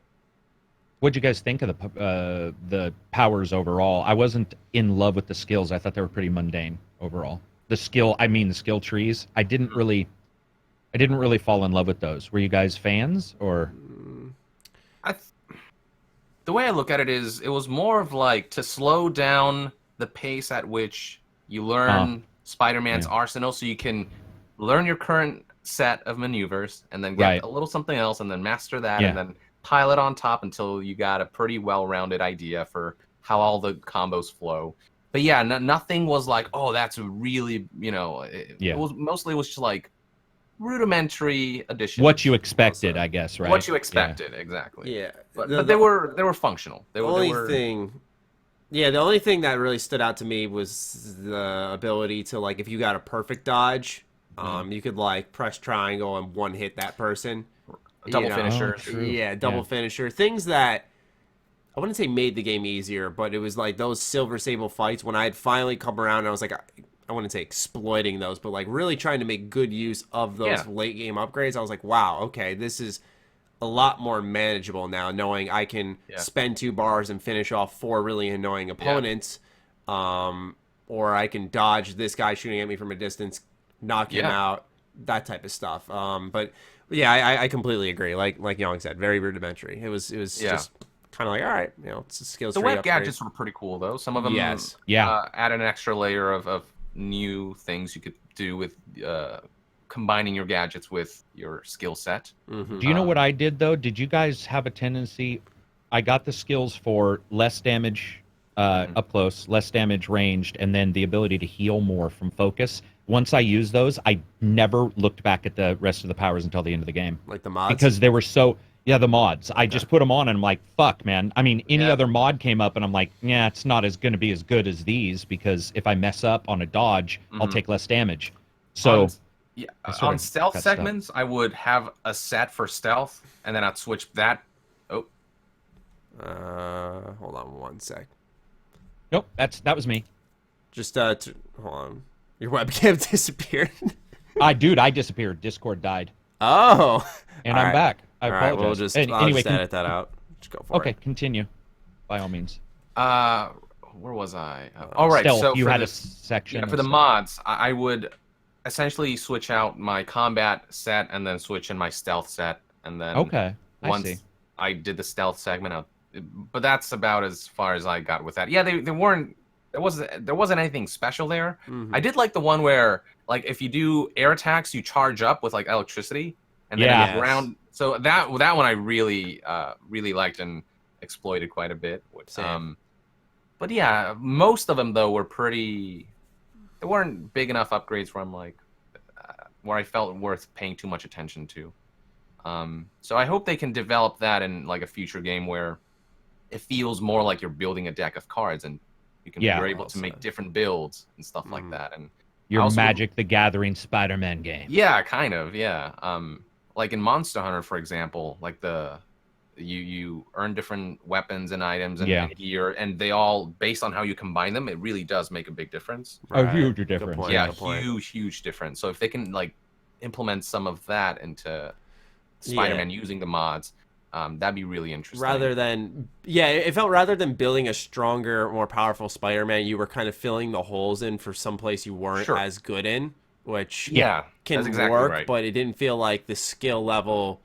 What'd you guys think of the powers overall? I wasn't in love with the skills. I thought they were pretty mundane overall. The skill trees. I didn't really fall in love with those. Were you guys fans or? The way I look at it is, it was more of like to slow down the pace at which you learn Spider-Man's arsenal, so you can learn your current set of maneuvers and then get a little something else and then master that and then pile it on top until you got a pretty well-rounded idea for how all the combos flow. But yeah, nothing was like, oh, that's really, it was just like rudimentary additions. What you expected, I guess, right? What you expected, exactly. Yeah, but they were functional. The only thing that really stood out to me was the ability to, like, if you got a perfect dodge, you could like press triangle and one hit that person. Double finisher. Double finisher. Things that I wouldn't say made the game easier, but it was like those Silver Sable fights when I had finally come around and I was like, I wouldn't say exploiting those, but like really trying to make good use of those late game upgrades. I was like, wow, okay, this is a lot more manageable now, knowing I can spend 2 bars and finish off 4 really annoying opponents, or I can dodge this guy shooting at me from a distance, knock him out, that type of stuff. But yeah, I completely agree. Like Yong said, very rudimentary. It was just kind of like, all right, it's a skills. The web gadgets were pretty cool though. Some of them, add an extra layer of new things you could do with combining your gadgets with your skill set. Do you know what I did though? Did you guys have a tendency? I got the skills for less damage up close, less damage ranged, and then the ability to heal more from focus. Once I used those, I never looked back at the rest of the powers until the end of the game. Like the mods? Because they were so... Yeah, the mods. I just put them on and I'm like, fuck, man. I mean, any other mod came up and I'm like, yeah, it's not going to be as good as these because if I mess up on a dodge, I'll take less damage. So... on stealth segments, I would have a set for stealth and then I'd switch that... Oh. Hold on one sec. Nope, that was me. Just, hold on. Your webcam disappeared. Dude, I disappeared. Discord died. Oh. And I'm back. I apologize. Right, we'll just, I'll just edit that out. Just go for it. Okay, continue. By all means. Where was I? All right, Stealth, so you had a section. Yeah, for the mods, I would essentially switch out my combat set and then switch in my stealth set. And then once I did the stealth segment, I'll but that's about as far as I got with that. Yeah, there wasn't anything special there. I did like the one where, like, if you do air attacks, you charge up with like electricity, and then ground. So that one I really liked and exploited quite a bit. But yeah, most of them though were pretty. They weren't big enough upgrades where I'm like, where I felt worth paying too much attention to. So I hope they can develop that in like a future game where it feels more like you're building a deck of cards and you're able to make different builds and stuff like that. And your Magic the Gathering Spider-Man game. Yeah, kind of. Yeah. Like in Monster Hunter, for example, like you earn different weapons and items and gear, and they all, based on how you combine them, it really does make a big difference. A huge difference. Point, yeah, huge difference. So if they can like implement some of that into Spider-Man using the mods, that'd be really interesting. It felt rather than building a stronger, more powerful Spider-Man, you were kind of filling the holes in for some place you weren't as good in, which can work, but it didn't feel like the skill level.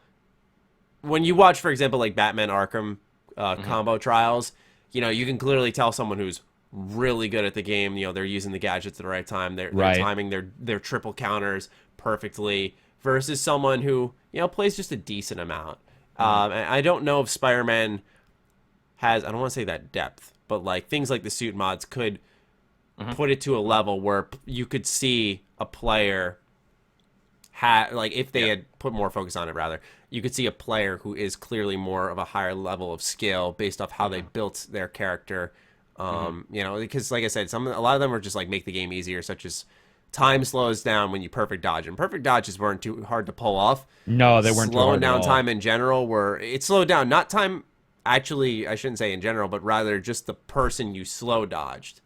When you watch, for example, like Batman Arkham combo trials, you can clearly tell someone who's really good at the game. They're using the gadgets at the right time. They're timing their triple counters perfectly versus someone who plays just a decent amount. And I don't know if Spider-Man has, I don't want to say that depth, but like things like the suit mods could put it to a level where you could see a player like if they had put more focus on it, rather, you could see a player who is clearly more of a higher level of skill based off how they built their character. Because like I said, a lot of them were just like make the game easier, such as time slows down when you perfect dodge, and perfect dodges weren't too hard to pull off. No, they weren't. Slowing down time in general, it slowed down, not time. Actually, I shouldn't say in general, but rather just the person you slow dodged.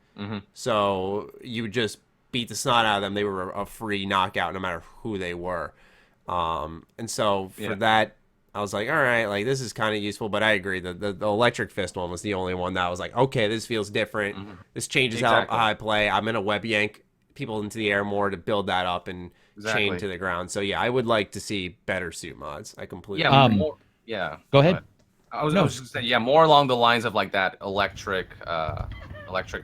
So you just beat the snot out of them. They were a free knockout no matter who they were. And so for that, I was like, all right, like this is kind of useful, but I agree. The electric fist one was the only one that I was like, okay, this feels different. This changes how I play. I'm going to web yank people into the air more to build that up and chain to the ground. So yeah, I would like to see better suit mods. I completely Go ahead. I was just gonna say, more along the lines of like that electric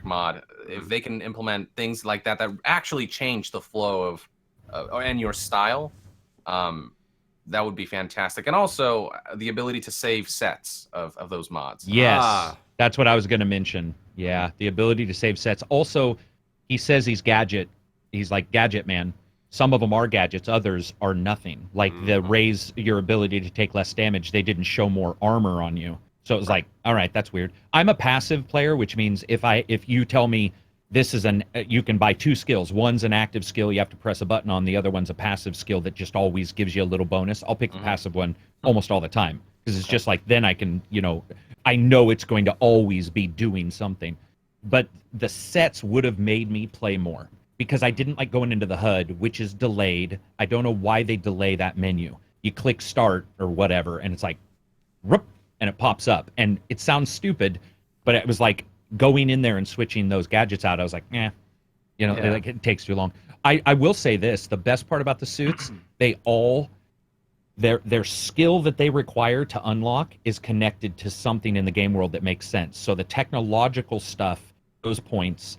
mod. If they can implement things like that actually change the flow of and your style, that would be fantastic. And also the ability to save sets of those mods. Yes, that's what I was going to mention. Yeah, the ability to save sets. Also, he says he's like Gadget Man. Some of them are gadgets, others are nothing. Like the raise your ability to take less damage, they didn't show more armor on you. So it was like, all right, that's weird. I'm a passive player, which means if you tell me this is you can buy two skills. One's an active skill you have to press a button on. The other one's a passive skill that just always gives you a little bonus. I'll pick the passive one almost all the time because it's just like then I can, I know it's going to always be doing something. But the sets would have made me play more because I didn't like going into the HUD, which is delayed. I don't know why they delay that menu. You click start or whatever, and it's like, whoop, and it pops up. And it sounds stupid, but it was like going in there and switching those gadgets out. I was like, like it takes too long. I will say this, the best part about the suits, they all, their skill that they require to unlock is connected to something in the game world that makes sense. So the technological stuff, those points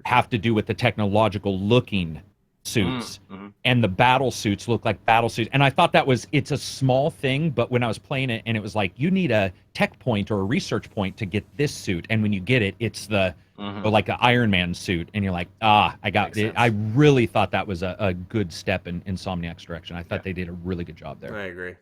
have to do with the technological looking suits, and the battle suits look like battle suits. And I thought it's a small thing, but when I was playing it and it was like, you need a tech point or a research point to get this suit. And when you get it, it's like an Iron Man suit. And you're like, I got it. I really thought that was a good step in Insomniac's direction. I thought they did a really good job there. I agree.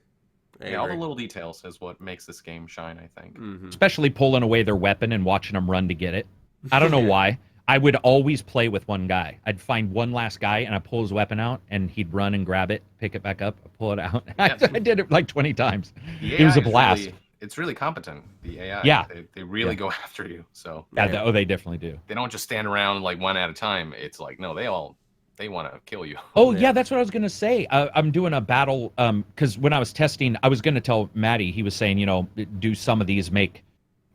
All the little details is what makes this game shine, I think. Especially pulling away their weapon and watching them run to get it. I don't know why. I would always play with one guy. I'd find one last guy, and I'd pull his weapon out, and he'd run and grab it, pick it back up, pull it out. I did it like 20 times. It was a blast. It's really competent, the AI. Yeah. They really go after you. So yeah, they definitely do. They don't just stand around like one at a time. It's like, no, they want to kill you. Oh, yeah, that's what I was going to say. I'm doing a battle, because when I was testing, I was going to tell Maddie, he was saying, do some of these make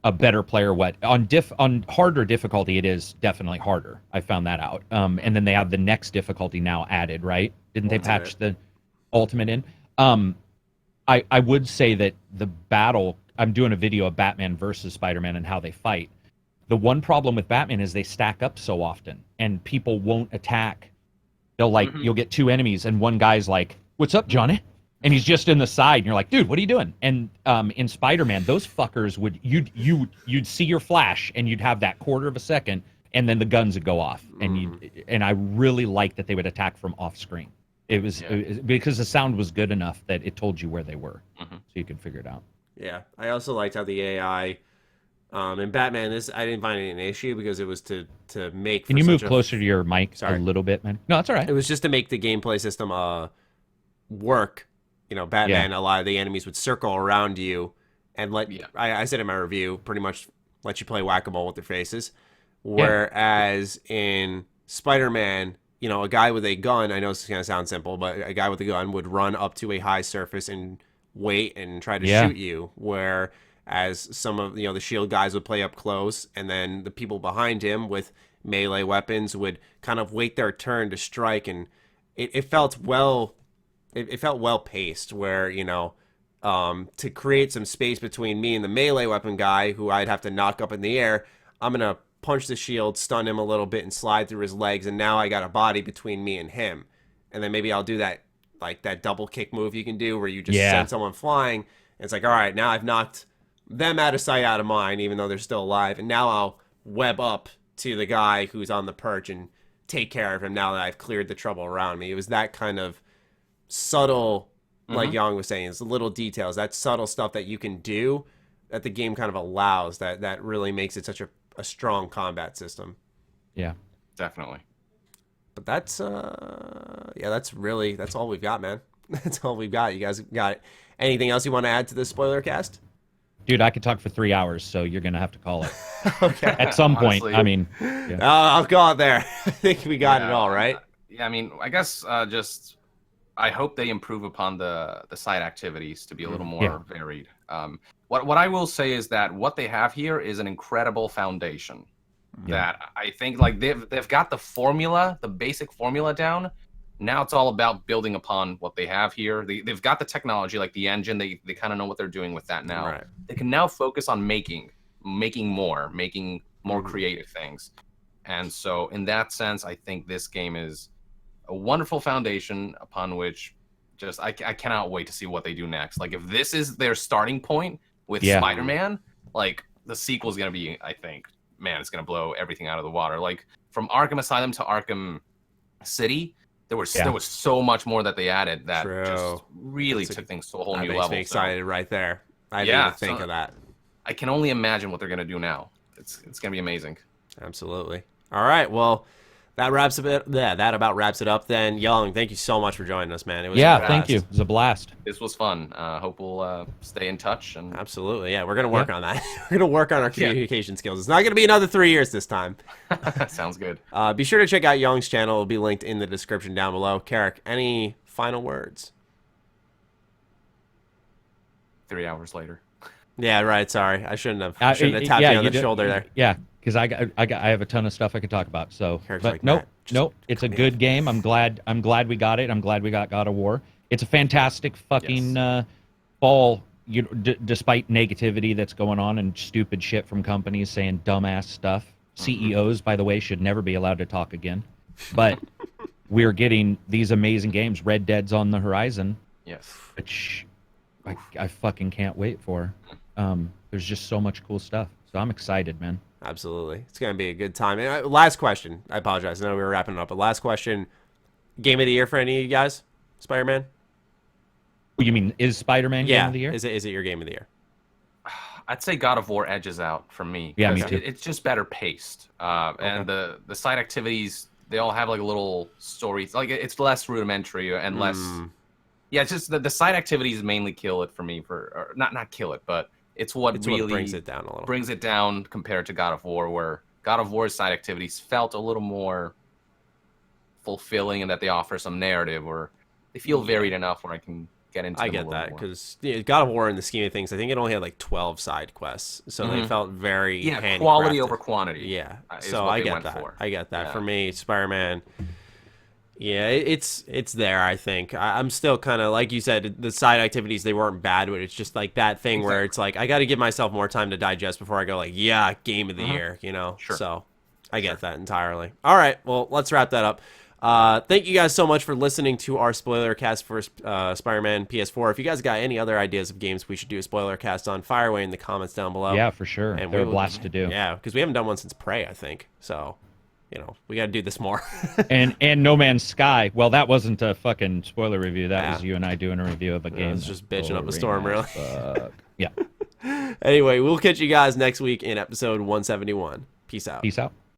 a better player on harder difficulty. It is definitely harder. I found that out. And then they have the next difficulty now added, right? Didn't they patch the ultimate in? I would say that the battle I'm doing a video of Batman versus Spider-Man and how they fight. The one problem with Batman is they stack up so often, and people won't attack. They'll like you'll get two enemies, and one guy's like, "What's up, Johnny?" And he's just in the side, and you're like, "Dude, what are you doing?" And in Spider-Man, those fuckers would you'd see your flash, and you'd have that quarter of a second, and then the guns would go off, and I really liked that they would attack from off screen. It was because the sound was good enough that it told you where they were, so you could figure it out. Yeah, I also liked how the AI in Batman, I didn't find it an issue because it was to make. Can you move closer to your mic a little bit, man? No, it's all right. It was just to make the gameplay system work. You know, Batman, a lot of the enemies would circle around you and I said in my review, pretty much let you play whack-a-mole with their faces. Whereas in Spider-Man, you know, a guy with a gun, I know it's going to sound simple, but a guy with a gun would run up to a high surface and wait and try to shoot you. Whereas some of, the shield guys would play up close, and then the people behind him with melee weapons would kind of wait their turn to strike, and it felt well paced, where, to create some space between me and the melee weapon guy, who I'd have to knock up in the air, I'm going to punch the shield, stun him a little bit, and slide through his legs, and now I got a body between me and him. And then maybe I'll do that double kick move you can do, where you just send someone flying, and it's like, all right, now I've knocked them out of sight, out of mind, even though they're still alive, and now I'll web up to the guy who's on the perch and take care of him now that I've cleared the trouble around me. It was that kind of subtle, like Yang was saying, it's the little details, that subtle stuff that you can do that the game kind of allows, that really makes it such a strong combat system. Yeah, definitely. But that's that's all we've got, man. That's all we've got. You guys got anything else you want to add to this spoiler cast? Dude, I could talk for 3 hours, so you're gonna have to call it. Okay. At some point, I mean. I'll call it there. I think we got it all, right? I mean, I guess I hope they improve upon the side activities to be a little more varied. What I will say is that what they have here is an incredible foundation. That I think they've got the basic formula down. Now it's all about building upon what they have here. They've got the technology, like the engine. They kind of know what they're doing with that now. Right. They can now focus on making more creative things. And so in that sense, I think this game is a wonderful foundation upon which I cannot wait to see what they do next. Like, if this is their starting point with Spider-Man, like, the sequel is going to be, I think, man, it's going to blow everything out of the water. Like, from Arkham Asylum to Arkham City, there was so much more that they added that just really took things to a whole new level. That makes me excited right there. I didn't even think of that. I can only imagine what they're going to do now. It's going to be amazing. Absolutely. All right, well, that about wraps it up then. Yang, thank you so much for joining us, man. It was thank you. It was a blast. This was fun. Hope we'll stay in touch. And absolutely, we're gonna work on that. We're gonna work on our communication skills. It's not gonna be another 3 years this time. Sounds good. Be sure to check out Yang's channel. It'll be linked in the description down below. Karak, any final words? 3 hours later. Yeah, right. Sorry, I shouldn't have tapped you on the shoulder there. Yeah. Because I have a ton of stuff I could talk about. So, but nope. It's a good game. I'm glad we got it. I'm glad we got God of War. It's a fantastic fucking fall. Despite negativity that's going on and stupid shit from companies saying dumbass stuff. CEOs, by the way, should never be allowed to talk again. But we're getting these amazing games. Red Dead's on the horizon. Yes. Which I fucking can't wait for. There's just so much cool stuff. So I'm excited, man. Absolutely. It's going to be a good time. And last question. I apologize. I know we were wrapping it up, but last question. Game of the year for any of you guys? Spider-Man? You mean, is Spider-Man Game of the year? Is it your Game of the year? I'd say God of War edges out for me. Yeah, me too. It's just better paced. And the side activities, they all have like little stories. Like, it's less rudimentary and less... Yeah, it's just the side activities mainly kill it for me. Or not kill it, but... It's what really brings it down a little. Brings it down compared to God of War, where God of War's side activities felt a little more fulfilling, and that they offer some narrative, or they feel varied enough where I can get into. I get that because God of War, in the scheme of things, I think it only had like 12 side quests, so they felt very quality over quantity. Yeah, so I get that. I get that. For me, Spider-Man. Yeah, it's there, I think. I'm still kind of, like you said, the side activities, they weren't bad, but it's just like that thing where it's like, I got to give myself more time to digest before I go like, yeah, game of the year, you know? Sure. So I get that entirely. All right, well, let's wrap that up. Thank you guys so much for listening to our spoiler cast for Spider-Man PS4. If you guys got any other ideas of games we should do a spoiler cast on, fire away in the comments down below. Yeah, for sure. And they're a blast to do. Yeah, because we haven't done one since Prey, I think. So, you know, we got to do this more. and No Man's Sky. Well, that wasn't a fucking spoiler review. That was you and I doing a review of a game. It's just bitching up a storm, really. Yeah. Anyway, we'll catch you guys next week in episode 171. Peace out. Peace out.